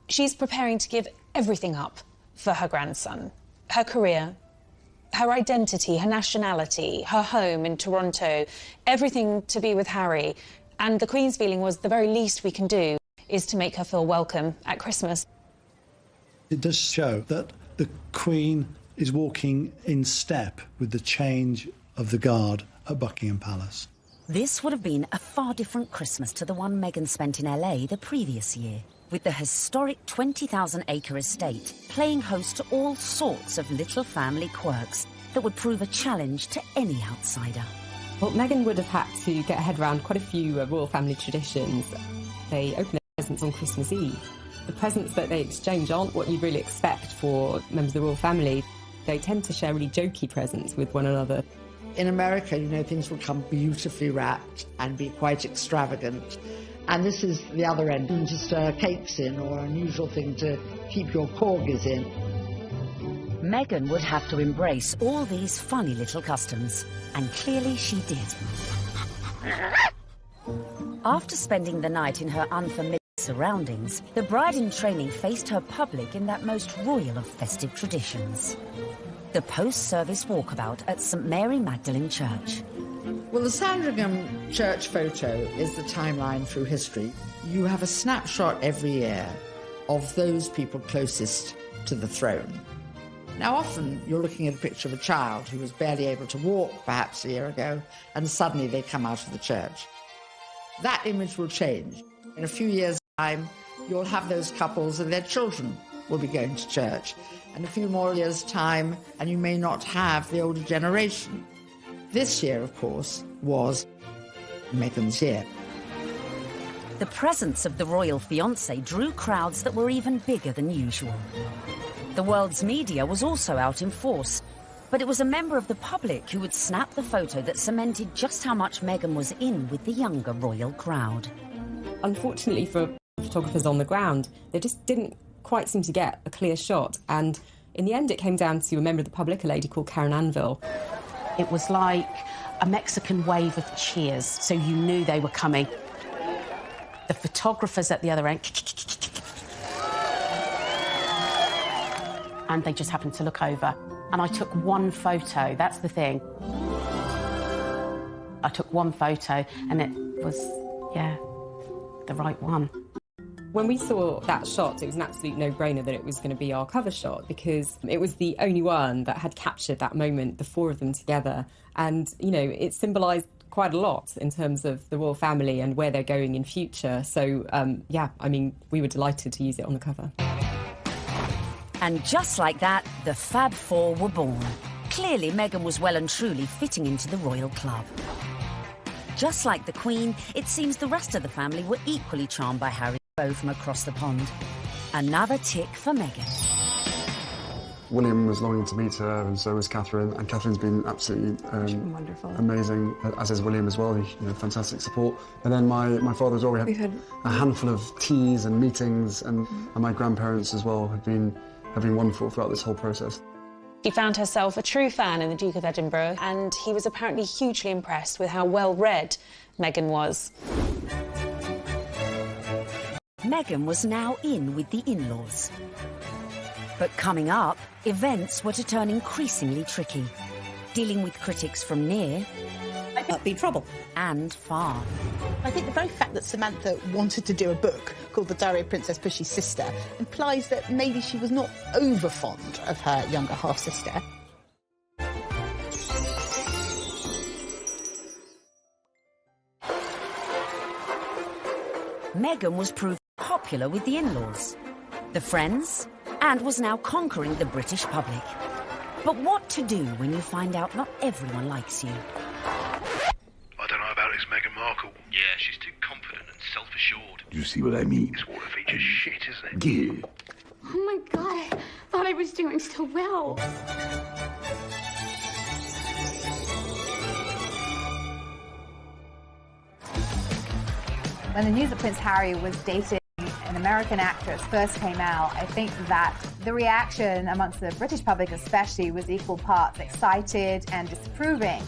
She's preparing to give everything up for her grandson. Her career, her identity, her nationality, her home in Toronto, everything to be with Harry. And the Queen's feeling was the very least we can do is to make her feel welcome at Christmas. It does show that the Queen is walking in step with the change of the guard at Buckingham Palace. This would have been a far different Christmas to the one Meghan spent in LA the previous year, with the historic 20,000-acre estate playing host to all sorts of little family quirks that would prove a challenge to any outsider. Well, Meghan would have had to get her head around quite a few royal family traditions. They open their presents on Christmas Eve. The presents that they exchange aren't what you'd really expect for members of the royal family. They tend to share really jokey presents with one another. In America, things will come beautifully wrapped and be quite extravagant. And this is the other end, just cakes in, or an unusual thing to keep your corgis in. Meghan would have to embrace all these funny little customs, and clearly she did. After spending the night in her unfamiliar surroundings, the bride-in-training faced her public in that most royal of festive traditions. The post-service walkabout at St Mary Magdalene Church. Well, the Sandringham church photo is the timeline through history. You have a snapshot every year of those people closest to the throne. Now, often you're looking at a picture of a child who was barely able to walk, perhaps a year ago, and suddenly they come out of the church. That image will change. In a few years' time, you'll have those couples and their children will be going to church. And a few more years' time, and you may not have the older generation. This year, of course, was Meghan's year. The presence of the royal fiancé drew crowds that were even bigger than usual. The world's media was also out in force, but it was a member of the public who would snap the photo that cemented just how much Meghan was in with the younger royal crowd. Unfortunately for photographers on the ground, they just didn't quite seem to get a clear shot, and in the end it came down to a member of the public, a lady called Karen Anvil. It was like a Mexican wave of cheers, so you knew they were coming. The photographers at the other end, and they just happened to look over. And I took one photo, that's the thing. I took one photo and it was, yeah, the right one. When we saw that shot, it was an absolute no-brainer that it was going to be our cover shot because it was the only one that had captured that moment, the four of them together. And, you know, it symbolised quite a lot in terms of the royal family and where they're going in future. So, yeah, I mean, we were delighted to use it on the cover. And just like that, the Fab Four were born. Clearly, Meghan was well and truly fitting into the royal club. Just like the Queen, it seems the rest of the family were equally charmed by Harry's beau from across the pond. Another tick for Meghan. William was longing to meet her, and so was Catherine. And Catherine's been absolutely wonderful, amazing, as is William as well. You know, fantastic support. And then my father as well. We had a handful of teas and meetings, and my grandparents as well have been wonderful throughout this whole process. She found herself a true fan in the Duke of Edinburgh, and he was apparently hugely impressed with how well-read Meghan was. Meghan was now in with the in-laws. But coming up, events were to turn increasingly tricky, dealing with critics from near be trouble and far. I think the very fact that Samantha wanted to do a book called The Diary of Princess Pushy's Sister implies that maybe she was not over fond of her younger half-sister. Meghan was proved popular with the in-laws, the friends, and was now conquering the British public. But what to do when you find out not everyone likes you? I don't know about this Meghan Markle. Yeah, she's too confident and self-assured. You see what I mean? This water feature's shit, isn't it? Yeah. Oh my God, I thought I was doing so well. When the news that Prince Harry was dating an American actress first came out, I think that the reaction amongst the British public especially was equal parts excited and disapproving,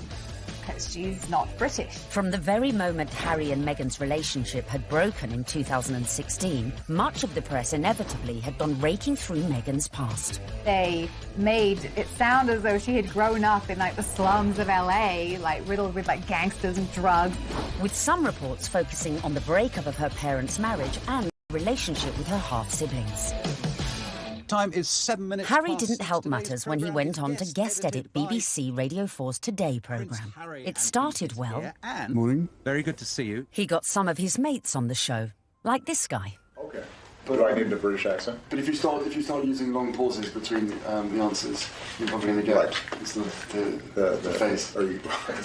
because she's not British. From the very moment Harry and Meghan's relationship had broken in 2016, much of the press inevitably had gone raking through Meghan's past. They made it sound as though she had grown up in, like, the slums of LA, like, riddled with, like, gangsters and drugs. With some reports focusing on the breakup of her parents' marriage and relationship with her half-siblings. Time is 7 minutes Harry past. didn't help matters when he went on to guest edit BBC Radio 4's Today programme. It started well. Morning. Very good to see you. He got some of his mates on the show, like this guy. Okay. Do I need a British accent? But if you start using long pauses between the answers, you're probably going to get the face. Are you?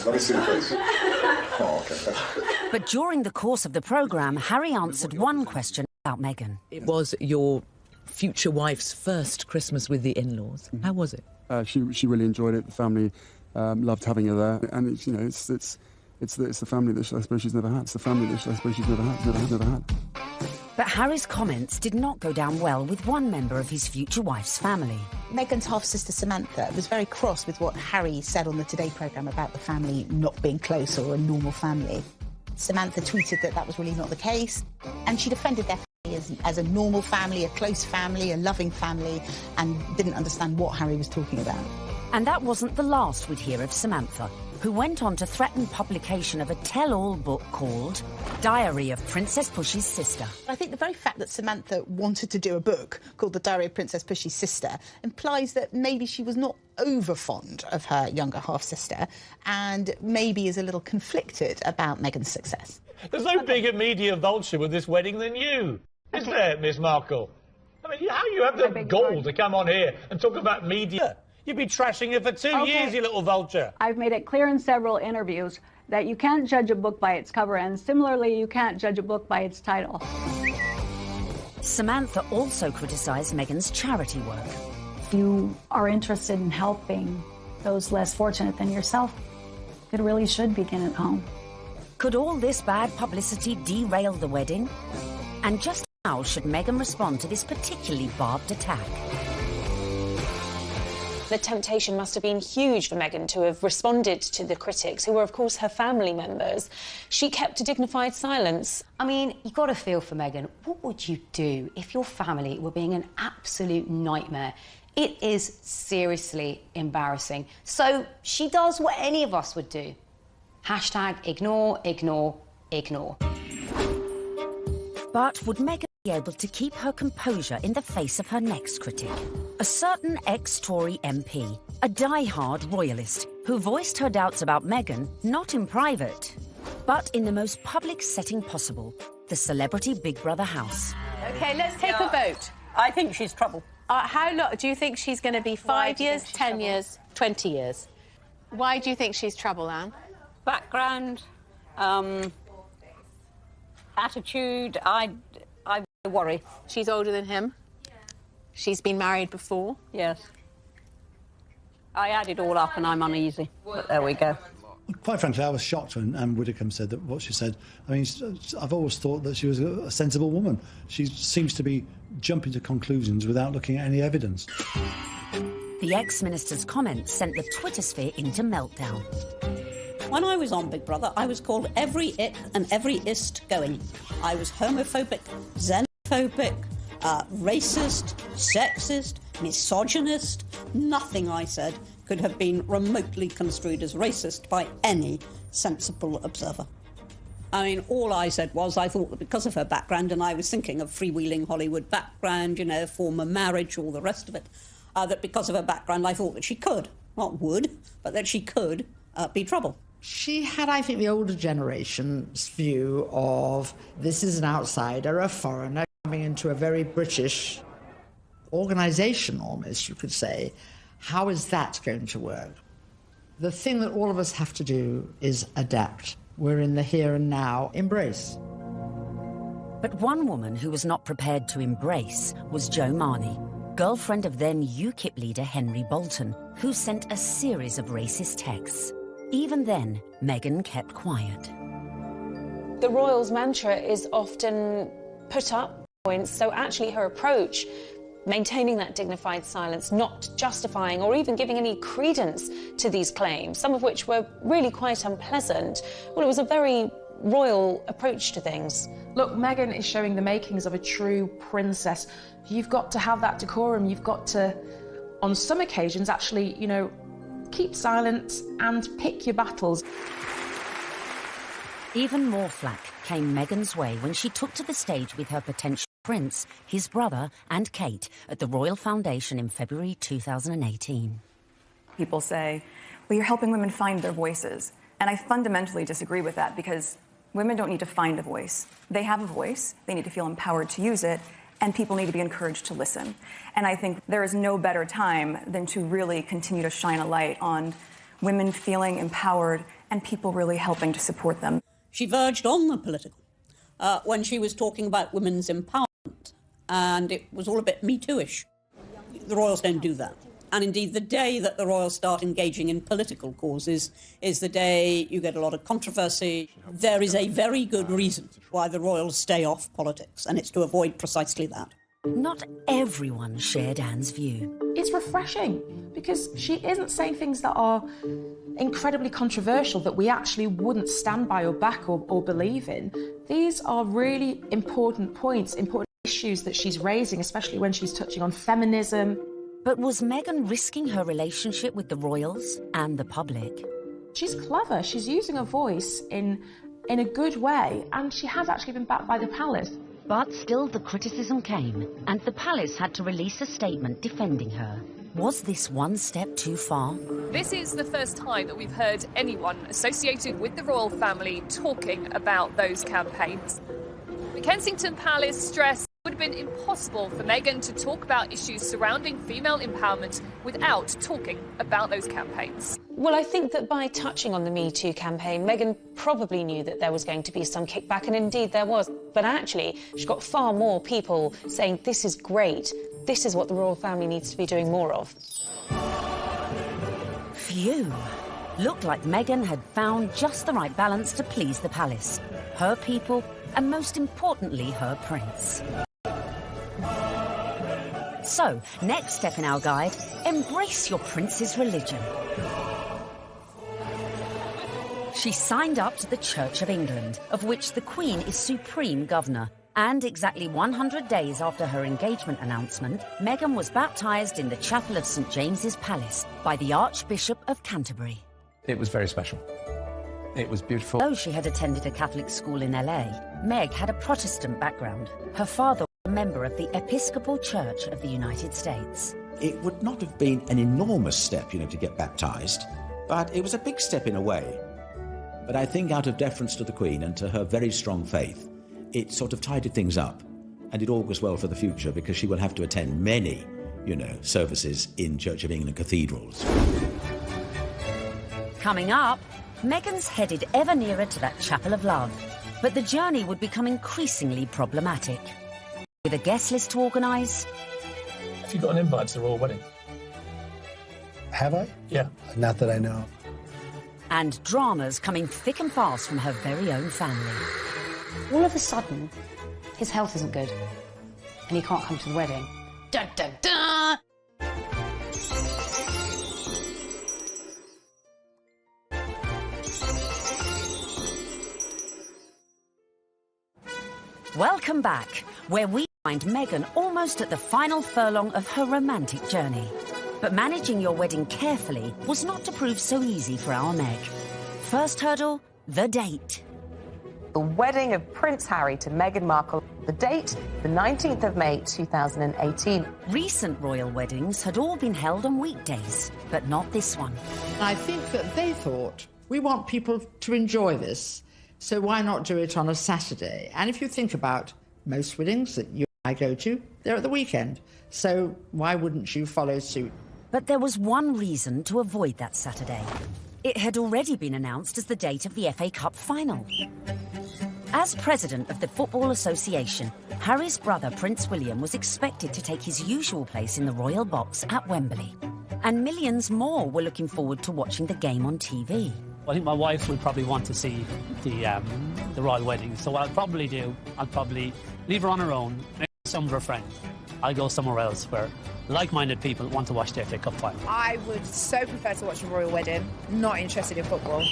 Let me see the face. Oh, okay. But during the course of the programme, Harry answered one question about Meghan. It was your future wife's first Christmas with the in-laws. How was it? She really enjoyed it. The family loved having her there, and it's, you know, it's the family that I suppose she's never had. It's the family that I suppose she's never had. But Harry's comments did not go down well with one member of his future wife's family. Meghan's half-sister Samantha was very cross with what Harry said on the Today programme about the family not being close or a normal family. Samantha tweeted that that was really not the case, and she defended their family as a normal family, a close family, a loving family, and didn't understand what Harry was talking about. And that wasn't the last we'd hear of Samantha, who went on to threaten publication of a tell-all book called Diary of Princess Pushy's Sister. I think the very fact that Samantha wanted to do a book called The Diary of Princess Pushy's Sister implies that maybe she was not over fond of her younger half-sister and maybe is a little conflicted about Meghan's success. There's no bigger media vulture with this wedding than you, is there, Miss Markle? I mean, how you have the gall to come on here and talk about media? You've been trashing it for 2 years, you little vulture. I've made it clear in several interviews that you can't judge a book by its cover, and similarly, you can't judge a book by its title. Samantha also criticised Meghan's charity work. If you are interested in helping those less fortunate than yourself, it really should begin at home. Could all this bad publicity derail the wedding? And just how should Meghan respond to this particularly barbed attack? The temptation must have been huge for Meghan to have responded to the critics, who were, of course, her family members. She kept a dignified silence. I mean, you've got to feel for Meghan. What would you do if your family were being an absolute nightmare? It is seriously embarrassing. So she does what any of us would do. Hashtag ignore, ignore, ignore. But would Meghan be able to keep her composure in the face of her next critic. A certain ex-Tory MP, a die-hard royalist, who voiced her doubts about Meghan, not in private, but in the most public setting possible, the celebrity Big Brother house. OK, let's take a vote. I think she's trouble. How long do you think she's going to be? 5 years, 10 years, 20 years? Why do you think she's trouble, Anne? Background, attitude, I worry. She's older than him. She's been married before. Yes. I add it all up and I'm uneasy. But there we go. Quite frankly, I was shocked when Anne Widdecombe said that what she said. I mean, I've always thought that she was a sensible woman. She seems to be jumping to conclusions without looking at any evidence. The ex-minister's comments sent the Twitter sphere into meltdown. When I was on Big Brother, I was called every ick and every ist going. I was homophobic, xenophobic, racist, sexist, misogynist. Nothing I said could have been remotely construed as racist by any sensible observer. I mean, all I said was I thought that because of her background, and I was thinking of freewheeling Hollywood background, you know, former marriage, all the rest of it, that because of her background, I thought that she could, not would, but that she could be trouble. She had, I think, the older generation's view of this is an outsider, a foreigner, coming into a very British organisation, almost, you could say. How is that going to work? The thing that all of us have to do is adapt. We're in the here and now. Embrace. But one woman who was not prepared to embrace was Jo Marnie, girlfriend of then UKIP leader Henry Bolton, who sent a series of racist texts. Even then, Meghan kept quiet. The royals' mantra is often put up points, so actually her approach, maintaining that dignified silence, not justifying or even giving any credence to these claims, some of which were really quite unpleasant, well, it was a very royal approach to things. Look, Meghan is showing the makings of a true princess. You've got to have that decorum. You've got to, on some occasions, actually, you know, keep silent and pick your battles. Even more flack came Meghan's way when she took to the stage with her potential prince, his brother and Kate at the Royal Foundation in February 2018. People say, well, you're helping women find their voices. And I fundamentally disagree with that because women don't need to find a voice. They have a voice. They need to feel empowered to use it. And people need to be encouraged to listen. And I think there is no better time than to really continue to shine a light on women feeling empowered and people really helping to support them. She verged on the political when she was talking about women's empowerment, and it was all a bit Me Too-ish. The royals don't do that. And indeed, the day that the royals start engaging in political causes is the day you get a lot of controversy. There is a very good reason why the royals stay off politics, and it's to avoid precisely that. Not everyone shared Anne's view. It's refreshing because she isn't saying things that are incredibly controversial that we actually wouldn't stand by or back or believe in. These are really important points, important issues that she's raising, especially when she's touching on feminism. But was Meghan risking her relationship with the royals and the public? She's clever. She's using her voice in a good way, and she has actually been backed by the palace. But still the criticism came, and the palace had to release a statement defending her. Was this one step too far? This is the first time that we've heard anyone associated with the royal family talking about those campaigns. The Kensington Palace stressed it would have been impossible for Meghan to talk about issues surrounding female empowerment without talking about those campaigns. Well, I think that by touching on the Me Too campaign, Meghan probably knew that there was going to be some kickback, and indeed there was. But actually, she got far more people saying, this is great, this is what the royal family needs to be doing more of. Phew. Looked like Meghan had found just the right balance to please the palace, her people, and most importantly, her prince. So, next step in our guide, embrace your prince's religion. She signed up to the Church of England, of which the Queen is supreme governor. And exactly 100 days after her engagement announcement, Meghan was baptised in the chapel of St James's Palace by the Archbishop of Canterbury. It was very special. It was beautiful. Though she had attended a Catholic school in LA, Meg had a Protestant background. Her father member of the Episcopal Church of the United States. It would not have been an enormous step, to get baptised, but it was a big step in a way. But I think out of deference to the Queen and to her very strong faith, it sort of tidied things up, and it augurs well for the future because she will have to attend many, services in Church of England cathedrals. Coming up, Meghan's headed ever nearer to that chapel of love, but the journey would become increasingly problematic. With a guest list to organise... Have you got an invite to the royal wedding? Have I? Yeah. Not that I know. And dramas coming thick and fast from her very own family. All of a sudden, his health isn't good, and he can't come to the wedding. Dun, dun, dun! Welcome back, where we find Meghan almost at the final furlong of her romantic journey. But managing your wedding carefully was not to prove so easy for our Meg. First hurdle, the date. The wedding of Prince Harry to Meghan Markle. The date, the 19th of May, 2018. Recent royal weddings had all been held on weekdays, but not this one. I think that they thought, we want people to enjoy this, so why not do it on a Saturday? And if you think about most weddings that you and I go to, they're at the weekend. So why wouldn't you follow suit? But there was one reason to avoid that Saturday. It had already been announced as the date of the FA Cup final. As president of the Football Association, Harry's brother Prince William was expected to take his usual place in the royal box at Wembley. And millions more were looking forward to watching the game on TV. I think my wife would probably want to see the royal wedding. So what I'll probably do, I'll probably leave her on her own, maybe some of her friends. I'll go somewhere else where like-minded people want to watch the FA Cup final. I would so prefer to watch a royal wedding, not interested in football.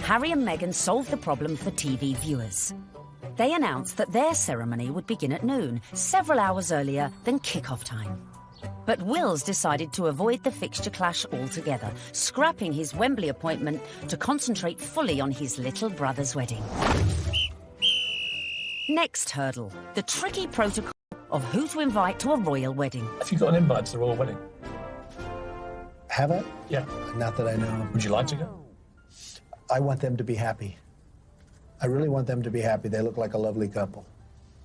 Harry and Meghan solved the problem for TV viewers. They announced that their ceremony would begin at noon, several hours earlier than kick-off time. But Wills decided to avoid the fixture clash altogether, scrapping his Wembley appointment to concentrate fully on his little brother's wedding. Next hurdle, the tricky protocol of who to invite to a royal wedding. Have you got an invite to the royal wedding? Have I? Yeah. Not that I know. Would you like to go? I want them to be happy. I really want them to be happy. They look like a lovely couple.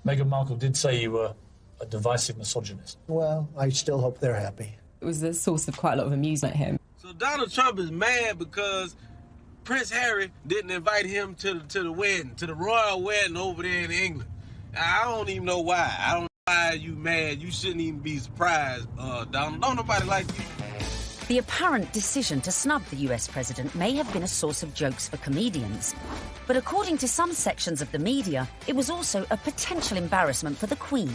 Meghan Markle did say you were a divisive misogynist. Well, I still hope they're happy. It was a source of quite a lot of amusement, him. So Donald Trump is mad because Prince Harry didn't invite him to the wedding, to the royal wedding over there in England. I don't even know why. I don't know why you mad. You shouldn't even be surprised, Donald. Don't nobody like you. The apparent decision to snub the US president may have been a source of jokes for comedians. But according to some sections of the media, it was also a potential embarrassment for the Queen.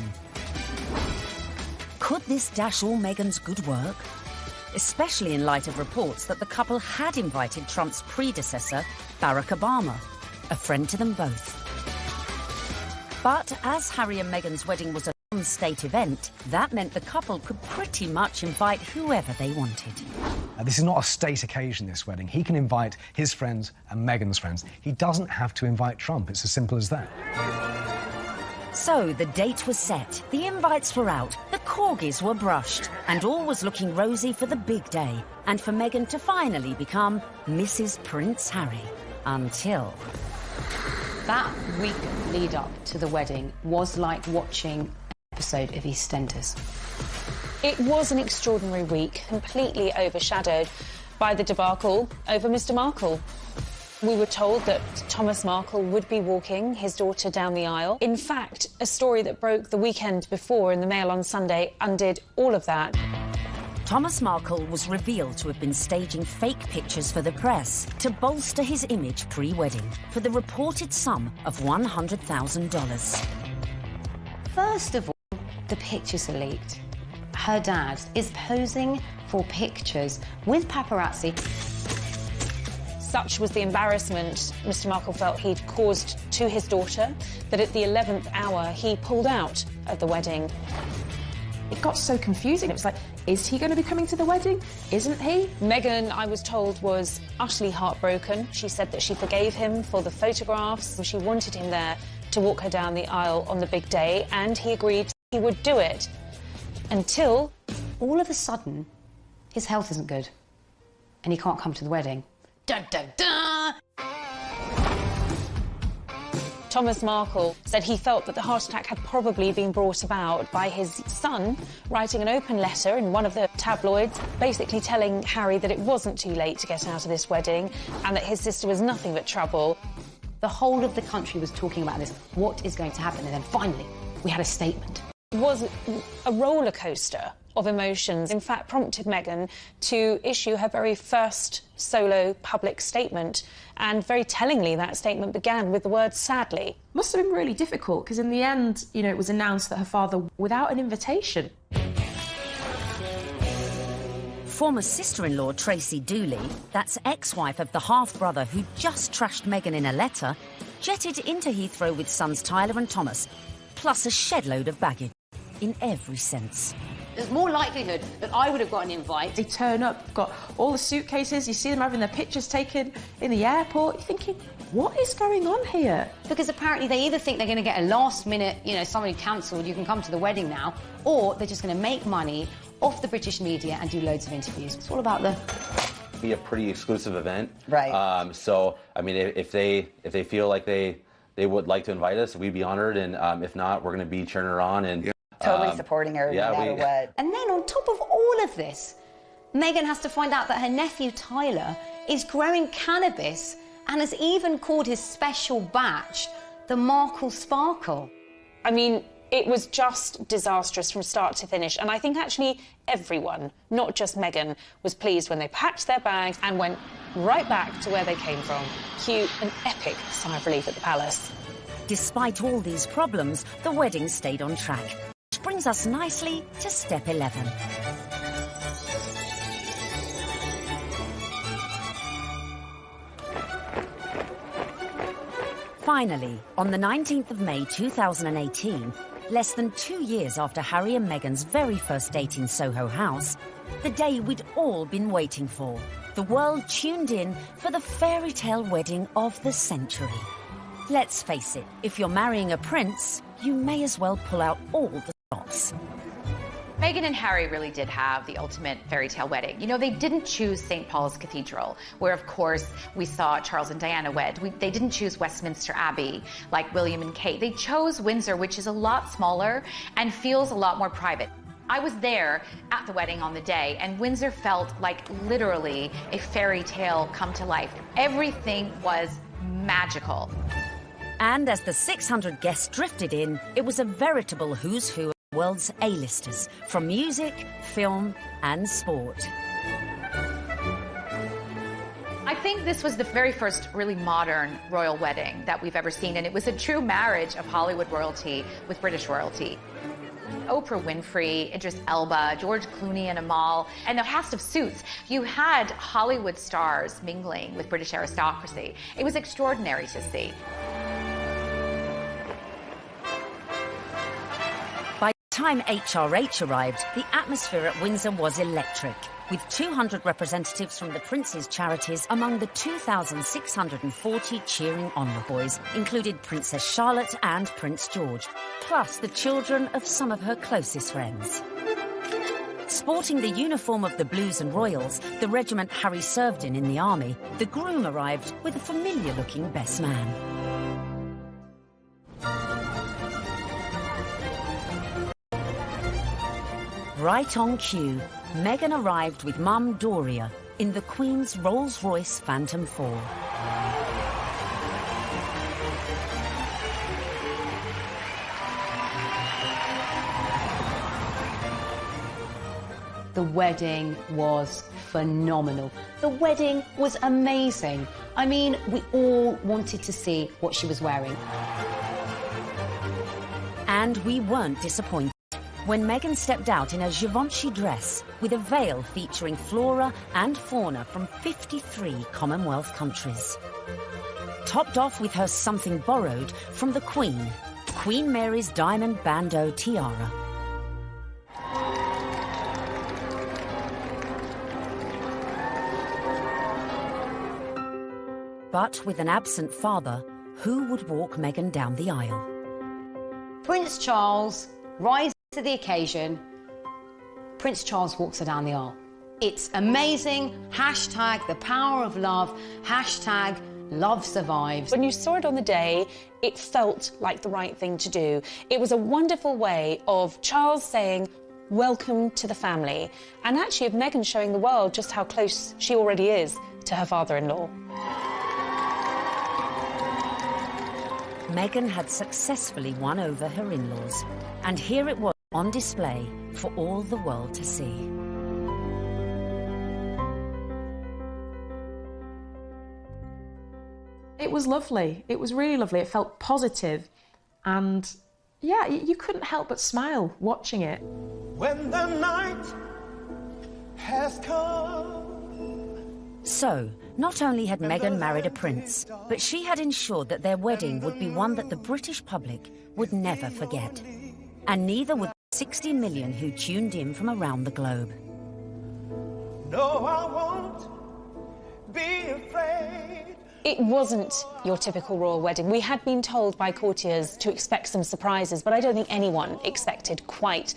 Could this dash all Meghan's good work? Especially in light of reports that the couple had invited Trump's predecessor, Barack Obama, a friend to them both. But as Harry and Meghan's wedding was a non-state event, that meant the couple could pretty much invite whoever they wanted. This is not a state occasion, this wedding. He can invite his friends and Meghan's friends. He doesn't have to invite Trump. It's as simple as that. So the date was set, the invites were out, the corgis were brushed, and all was looking rosy for the big day, and for Meghan to finally become Mrs. Prince Harry. Until... That week lead up to the wedding was like watching an episode of EastEnders. It was an extraordinary week, completely overshadowed by the debacle over Mr. Markle. We were told that Thomas Markle would be walking his daughter down the aisle. In fact, a story that broke the weekend before in the Mail on Sunday undid all of that. Thomas Markle was revealed to have been staging fake pictures for the press to bolster his image pre-wedding for the reported sum of $100,000. First of all, the pictures are leaked. Her dad is posing for pictures with paparazzi. Such was the embarrassment Mr. Markle felt he'd caused to his daughter that at the 11th hour he pulled out of the wedding. It got so confusing. It was like, is he going to be coming to the wedding? Isn't he? Meghan, I was told, was utterly heartbroken. She said that she forgave him for the photographs. She wanted him there to walk her down the aisle on the big day, and he agreed he would do it. Until, all of a sudden, his health isn't good. And he can't come to the wedding. Dun, dun, dun! Thomas Markle said he felt that the heart attack had probably been brought about by his son writing an open letter in one of the tabloids, basically telling Harry that it wasn't too late to get out of this wedding and that his sister was nothing but trouble. The whole of the country was talking about this. What is going to happen? And then finally, we had a statement. It was a roller coaster of emotions, in fact, prompted Meghan to issue her very first solo public statement. And very tellingly, that statement began with the word sadly. Must have been really difficult, because in the end, you know, it was announced that her father, without an invitation. Former sister-in-law Tracy Dooley, that's ex-wife of the half-brother who just trashed Meghan in a letter, jetted into Heathrow with sons Tyler and Thomas, plus a shed-load of baggage, in every sense. There's more likelihood that I would have got an invite. They turn up, got all the suitcases, you see them having their pictures taken in the airport. You're thinking, what is going on here? Because apparently they either think they're going to get a last-minute, you know, somebody cancelled, you can come to the wedding now, or they're just going to make money off the British media and do loads of interviews. It's all about the... Be a pretty exclusive event. Right. So, I mean, if they feel like they would like to invite us, we'd be honored, and if not, we're going to be cheering her on and... Totally supporting her no matter what. And then on top of all of this, Meghan has to find out that her nephew Tyler is growing cannabis and has even called his special batch the Markle Sparkle. I mean, it was just disastrous from start to finish. And I think actually everyone, not just Meghan, was pleased when they packed their bags and went right back to where they came from. Cue an epic sigh of relief at the palace. Despite all these problems, the wedding stayed on track. Which brings us nicely to step 11. Finally, on the 19th of May 2018, less than 2 years after Harry and Meghan's very first date in Soho House, the day we'd all been waiting for. The world tuned in for the fairy tale wedding of the century. Let's face it, if you're marrying a prince, you may as well pull out all the stops. Meghan and Harry really did have the ultimate fairy tale wedding. You know, they didn't choose St. Paul's Cathedral, where, of course, we saw Charles and Diana wed. They didn't choose Westminster Abbey, like William and Kate. They chose Windsor, which is a lot smaller and feels a lot more private. I was there at the wedding on the day, and Windsor felt like literally a fairy tale come to life. Everything was magical. And as the 600 guests drifted in, it was a veritable who's who of the world's A-listers, from music, film and sport. I think this was the very first really modern royal wedding that we've ever seen, and it was a true marriage of Hollywood royalty with British royalty. Oprah Winfrey, Idris Elba, George Clooney and Amal, and a cast of Suits. You had Hollywood stars mingling with British aristocracy. It was extraordinary to see. By the time HRH arrived, the atmosphere at Windsor was electric, with 200 representatives from the Prince's charities among the 2,640 cheering onward boys, included Princess Charlotte and Prince George, plus the children of some of her closest friends. Sporting the uniform of the Blues and Royals, the regiment Harry served in the army, the groom arrived with a familiar-looking best man. Right on cue, Meghan arrived with Mum Doria in the Queen's Rolls-Royce Phantom 4. The wedding was phenomenal. The wedding was amazing. I mean, we all wanted to see what she was wearing. And we weren't disappointed when Meghan stepped out in a Givenchy dress with a veil featuring flora and fauna from 53 Commonwealth countries. Topped off with her something borrowed from the Queen, Queen Mary's diamond bandeau tiara. But with an absent father, who would walk Meghan down the aisle? Prince Charles, rising to the occasion, Prince Charles walks her down the aisle. It's amazing. Hashtag the power of love. Hashtag love survives. When you saw it on the day, it felt like the right thing to do. It was a wonderful way of Charles saying, welcome to the family, and actually of Meghan showing the world just how close she already is to her father-in-law. Meghan had successfully won over her in-laws, and here it was on display for all the world to see. It was lovely. It was really lovely. It felt positive, and yeah, you couldn't help but smile watching it. When the night has come. So, not only had Meghan married a prince, but she had ensured that their wedding would be one that the British public would never forget. And neither would the 60 million who tuned in from around the globe. No, I won't be afraid. It wasn't your typical royal wedding. We had been told by courtiers to expect some surprises, but I don't think anyone expected quite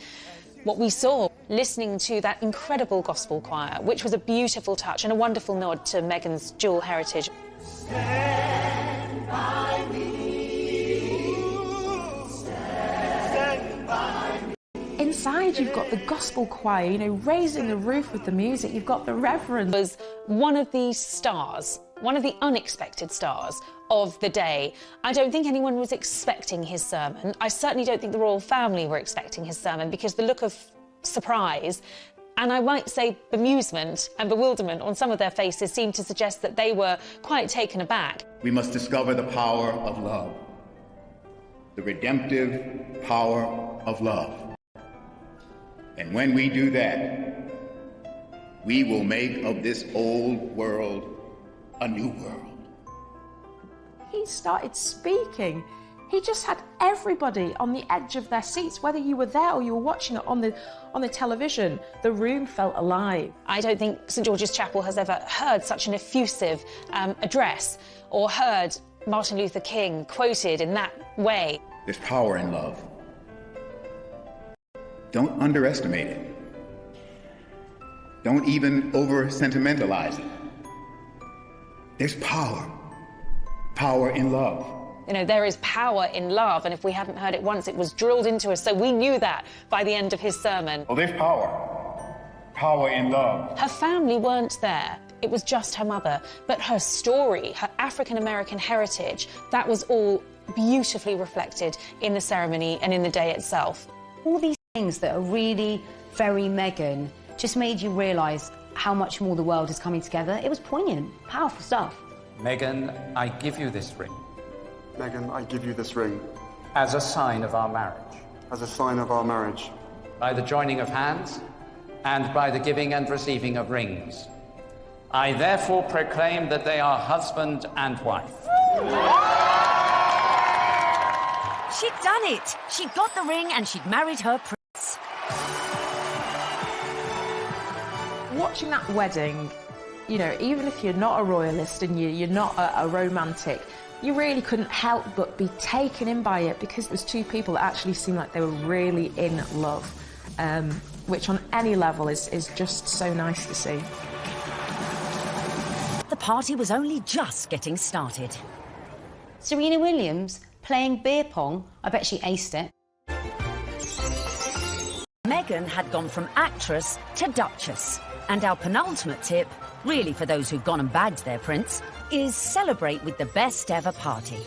what we saw. Listening to that incredible gospel choir, which was a beautiful touch and a wonderful nod to Meghan's dual heritage. Stand by me. Stand by me. Inside, you've got the gospel choir, you know, raising the roof with the music. You've got the reverend. Was one of the stars, one of the unexpected stars of the day. I don't think anyone was expecting his sermon. I certainly don't think the royal family were expecting his sermon, because the look of surprise, and I might say bemusement and bewilderment on some of their faces seemed to suggest that they were quite taken aback. We must discover the power of love, the redemptive power of love. And when we do that, we will make of this old world a new world. He started speaking. He just had everybody on the edge of their seats, whether you were there or you were watching it on the television. The room felt alive. I don't think St George's Chapel has ever heard such an effusive address, or heard Martin Luther King quoted in that way. There's power in love. Don't underestimate it. Don't even over-sentimentalize it. There's power in love. You know, there is power in love, and if we hadn't heard it once, it was drilled into us, so we knew that by the end of his sermon. Well, there's power in love. Her family weren't there. It was just her mother. But her story, her African-American heritage, that was all beautifully reflected in the ceremony and in the day itself. All these things that are really very Meghan just made you realise how much more the world is coming together. It was poignant, powerful stuff. Meghan, I give you this ring. Meghan, I give you this ring. As a sign of our marriage. As a sign of our marriage. By the joining of hands, and by the giving and receiving of rings. I therefore proclaim that they are husband and wife. She'd done it! She'd got the ring and she'd married her prince. Watching that wedding, you know, even if you're not a royalist and you're not a romantic, you really couldn't help but be taken in by it, because it was two people that actually seemed like they were really in love, which on any level is just so nice to see. The party was only just getting started. Serena Williams playing beer pong, I bet she aced it. Meghan had gone from actress to duchess. And our penultimate tip, really for those who've gone and bagged their prince, is celebrate with the best ever party.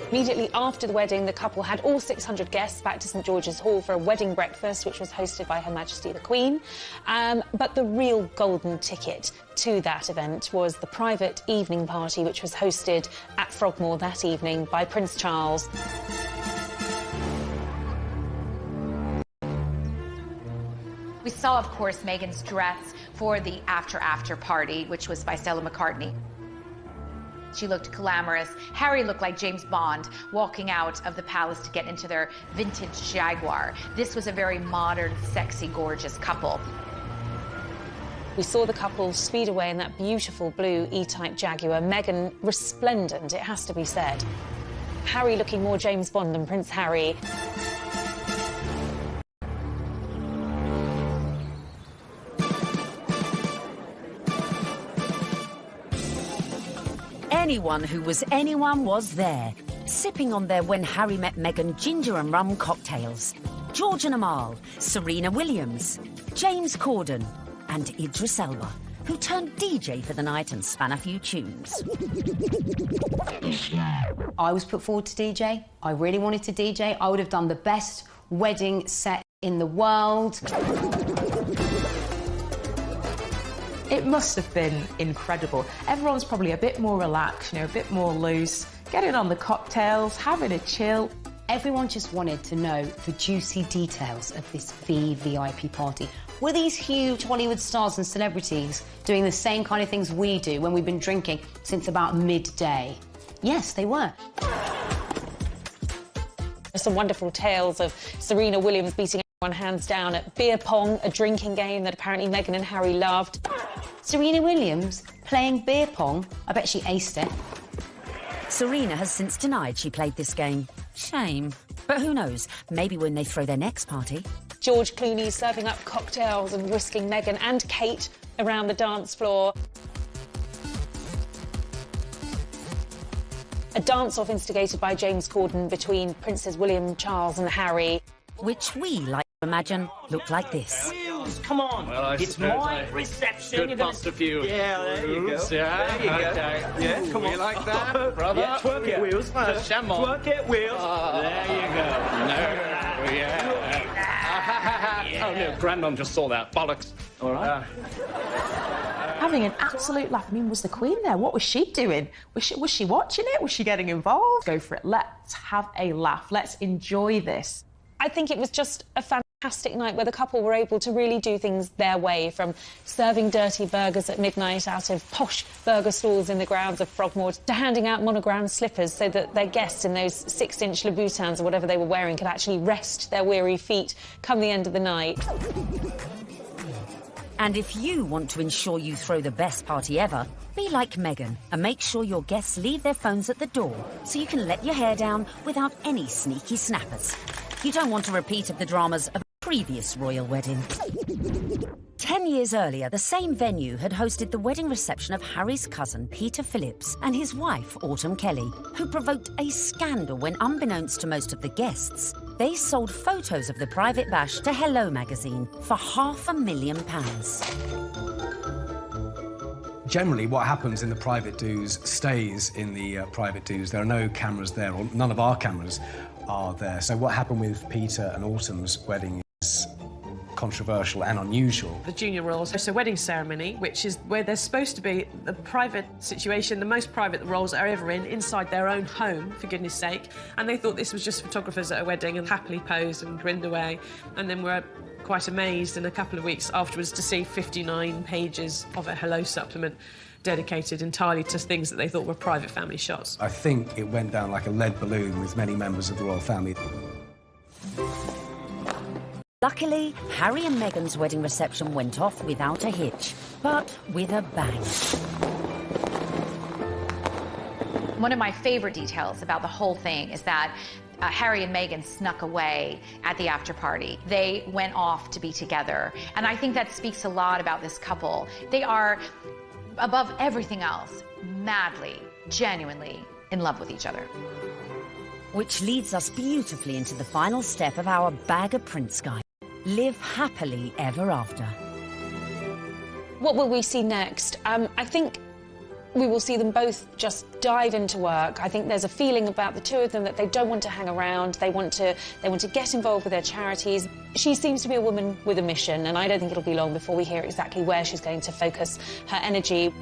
Immediately after the wedding, the couple had all 600 guests back to St George's Hall for a wedding breakfast, which was hosted by Her Majesty the Queen. But the real golden ticket to that event was the private evening party, which was hosted at Frogmore that evening by Prince Charles. We saw, of course, Meghan's dress for the after party, which was by Stella McCartney. She looked glamorous. Harry looked like James Bond walking out of the palace to get into their vintage Jaguar. This was a very modern, sexy, gorgeous couple. We saw the couple speed away in that beautiful blue E-Type Jaguar. Meghan resplendent, it has to be said. Harry looking more James Bond than Prince Harry. Anyone who was anyone was there, sipping on their When Harry Met Meghan ginger and rum cocktails. George and Amal, Serena Williams, James Corden and Idris Elba, who turned DJ for the night and span a few tunes. I was put forward to DJ. I really wanted to DJ. I would have done the best wedding set in the world. It must have been incredible. Everyone's probably a bit more relaxed, you know, a bit more loose, getting on the cocktails, having a chill. Everyone just wanted to know the juicy details of this VVIP party. Were these huge Hollywood stars and celebrities doing the same kind of things we do when we've been drinking since about midday? Yes, they were. There's some wonderful tales of Serena Williams beating everyone hands down at beer pong, a drinking game that apparently Meghan and Harry loved. Serena Williams playing beer pong? I bet she aced it. Serena has since denied she played this game. Shame. But who knows, maybe when they throw their next party. George Clooney serving up cocktails and whisking Meghan and Kate around the dance floor. A dance-off instigated by James Corden between Princes William, Charles and Harry. Which we like to imagine looked like this. Come on, well, it's my reception. Could bust a few. Yeah, there you go. Yeah, there you go. Okay. Yeah, come on. You like that, brother? Yeah, twerk it, Wheels. Twerk it, Wheels. There you go. No, yeah. Oh, no, Grandon just saw that. Bollocks. All right. Having an absolute laugh. I mean, was the Queen there? What was she doing? Was she watching it? Was she getting involved? Go for it. Let's have a laugh. Let's enjoy this. I think it was just a fantastic night where the couple were able to really do things their way, from serving dirty burgers at midnight out of posh burger stalls in the grounds of Frogmore to handing out monogrammed slippers so that their guests in those 6-inch Louboutins or whatever they were wearing could actually rest their weary feet come the end of the night. And if you want to ensure you throw the best party ever, be like Meghan and make sure your guests leave their phones at the door so you can let your hair down without any sneaky snappers. You don't want a repeat of the dramas of a previous royal wedding. 10 years earlier, the same venue had hosted the wedding reception of Harry's cousin, Peter Phillips, and his wife, Autumn Kelly, who provoked a scandal when, unbeknownst to most of the guests, they sold photos of the private bash to Hello magazine for £500,000. Generally, what happens in the private do's stays in the private do's. There are no cameras there, or none of our cameras are there. So what happened with Peter and Autumn's wedding is controversial and unusual. The junior royals host a wedding ceremony, which is where there's supposed to be the private situation, the most private the royals are ever in, inside their own home, for goodness sake. And they thought this was just photographers at a wedding and happily posed and grinned away. And then were quite amazed in a couple of weeks afterwards to see 59 pages of a Hello supplement dedicated entirely to things that they thought were private family shots. I think it went down like a lead balloon with many members of the royal family. Luckily, Harry and Meghan's wedding reception went off without a hitch, but with a bang. One of my favorite details about the whole thing is that Harry and Meghan snuck away at the after party. They went off to be together. And I think that speaks a lot about this couple. They are, above everything else, madly, genuinely in love with each other. Which leads us beautifully into the final step of our Bag of Prince guide. Live happily ever after. What will we see next? I think we will see them both just dive into work. I think there's a feeling about the two of them that they don't want to hang around. They want to get involved with their charities. She seems to be a woman with a mission, and I don't think it'll be long before we hear exactly where she's going to focus her energy.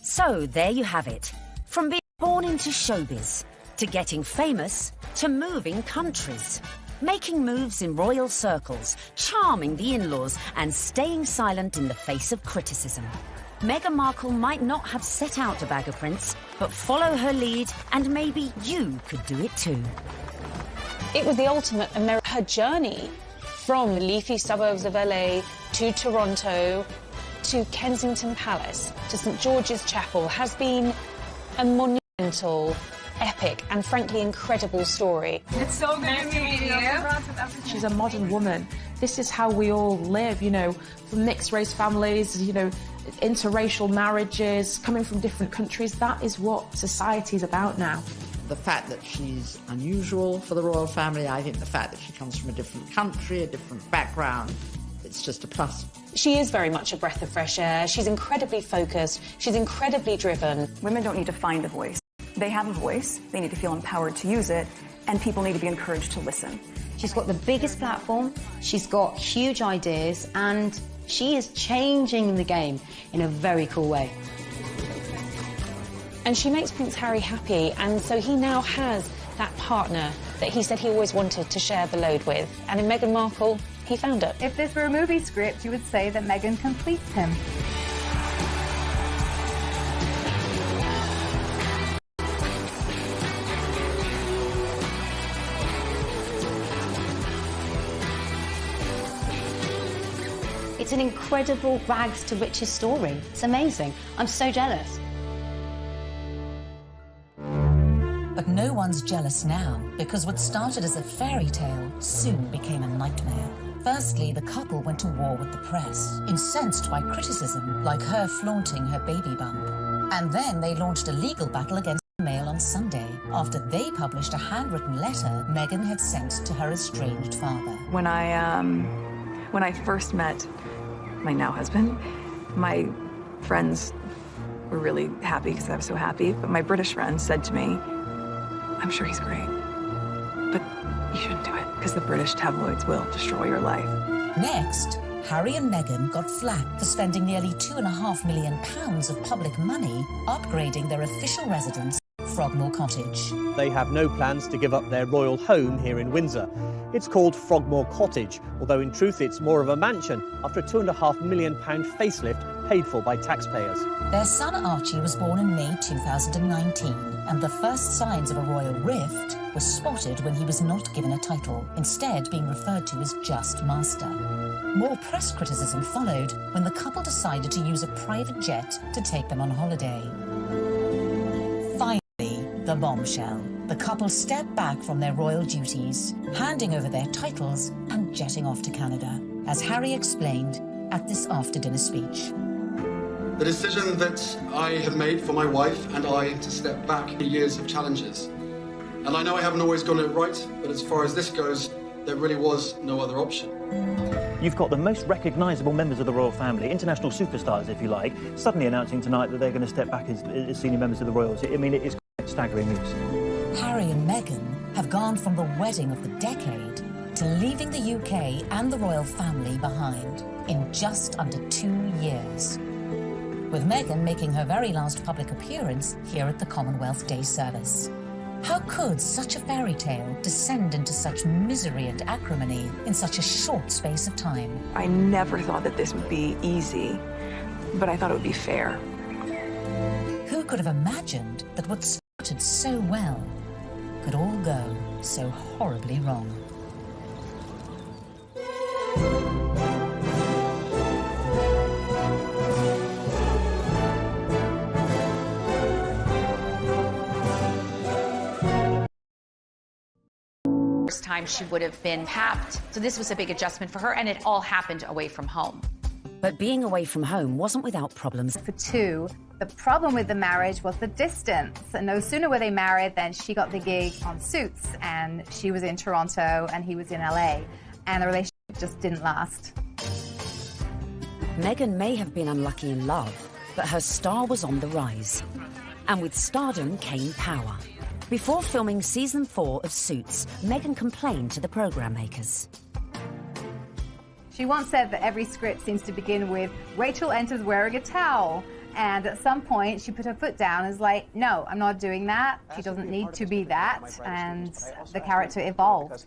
So there you have it. From being born into showbiz, to getting famous, to moving countries. Making moves in royal circles, charming the in-laws, and staying silent in the face of criticism. Meghan Markle might not have set out to bag a prince, but follow her lead, and maybe you could do it too. It was the ultimate American. Her journey from the leafy suburbs of LA to Toronto to Kensington Palace to St George's Chapel has been a monumental epic and frankly incredible story. It's so nice to meet you. She's a modern woman. This is how we all live, you know, from mixed race families, you know, interracial marriages, coming from different countries. That is what society is about now. The fact that she's unusual for the royal family, I think the fact that she comes from a different country, a different background, it's just a plus. She is very much a breath of fresh air. She's incredibly focused. She's incredibly driven. Women don't need to find a voice. They have a voice. They need to feel empowered to use it, and people need to be encouraged to listen. She's got the biggest platform, she's got huge ideas, and she is changing the game in a very cool way. And she makes Prince Harry happy, and so he now has that partner that he said he always wanted to share the load with. And in Meghan Markle, he found it. If this were a movie script, you would say that Meghan completes him. It's an incredible rags to riches story. It's amazing. I'm so jealous. But no one's jealous now, because what started as a fairy tale soon became a nightmare. Firstly, the couple went to war with the press, incensed by criticism, like her flaunting her baby bump. And then they launched a legal battle against the Mail on Sunday, after they published a handwritten letter Meghan had sent to her estranged father. When I first met my now husband, my friends were really happy because I was so happy, but my British friends said to me, I'm sure he's great, but you shouldn't do it because the British tabloids will destroy your life. Next, Harry and Meghan got flack for spending nearly £2.5 million of public money upgrading their official residence, Frogmore Cottage. They have no plans to give up their royal home here in Windsor. It's called Frogmore Cottage, although in truth it's more of a mansion after a £2.5 million facelift paid for by taxpayers. Their son Archie was born in May 2019, and the first signs of a royal rift were spotted when he was not given a title, instead being referred to as just Master. More press criticism followed when the couple decided to use a private jet to take them on holiday. Finally, the bombshell. The couple stepped back from their royal duties, handing over their titles and jetting off to Canada, as Harry explained at this after-dinner speech. The decision that I have made for my wife and I to step back in years of challenges. And I know I haven't always gotten it right, but as far as this goes, there really was no other option. You've got the most recognisable members of the royal family, international superstars, if you like, suddenly announcing tonight that they're going to step back as senior members of the royals. I mean, it is quite staggering news. Harry and Meghan have gone from the wedding of the decade to leaving the UK and the royal family behind in just under 2 years, with Meghan making her very last public appearance here at the Commonwealth Day service. How could such a fairy tale descend into such misery and acrimony in such a short space of time? I never thought that this would be easy, but I thought it would be fair. Who could have imagined that what started so well could all go so horribly wrong? First time she would have been tapped. So this was a big adjustment for her, and it all happened away from home. But being away from home wasn't without problems. For two, the problem with the marriage was the distance. And no sooner were they married than she got the gig on Suits, and she was in Toronto and he was in LA, and the relationship just didn't last. Meghan may have been unlucky in love, but her star was on the rise. And with stardom came power. Before filming season 4 of Suits, Meghan complained to the programme makers. She once said that every script seems to begin with Rachel enters wearing a towel. And at some point, she put her foot down and was like, no, I'm not doing that. She doesn't need to be that. And the character evolved.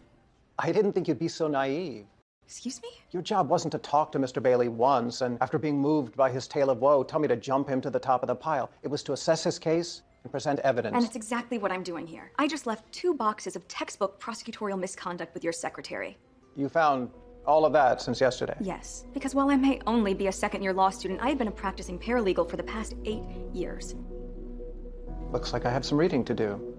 I didn't think you'd be so naive. Excuse me? Your job wasn't to talk to Mr. Bailey once and, after being moved by his tale of woe, tell me to jump him to the top of the pile. It was to assess his case and present evidence. And it's exactly what I'm doing here. I just left 2 boxes of textbook prosecutorial misconduct with your secretary. You found all of that since yesterday? Yes, because while I may only be a second-year law student, I have been a practicing paralegal for the past 8 years. Looks like I have some reading to do.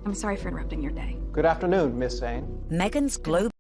I'm sorry for interrupting your day. Good afternoon, Miss Zane. Meghan's global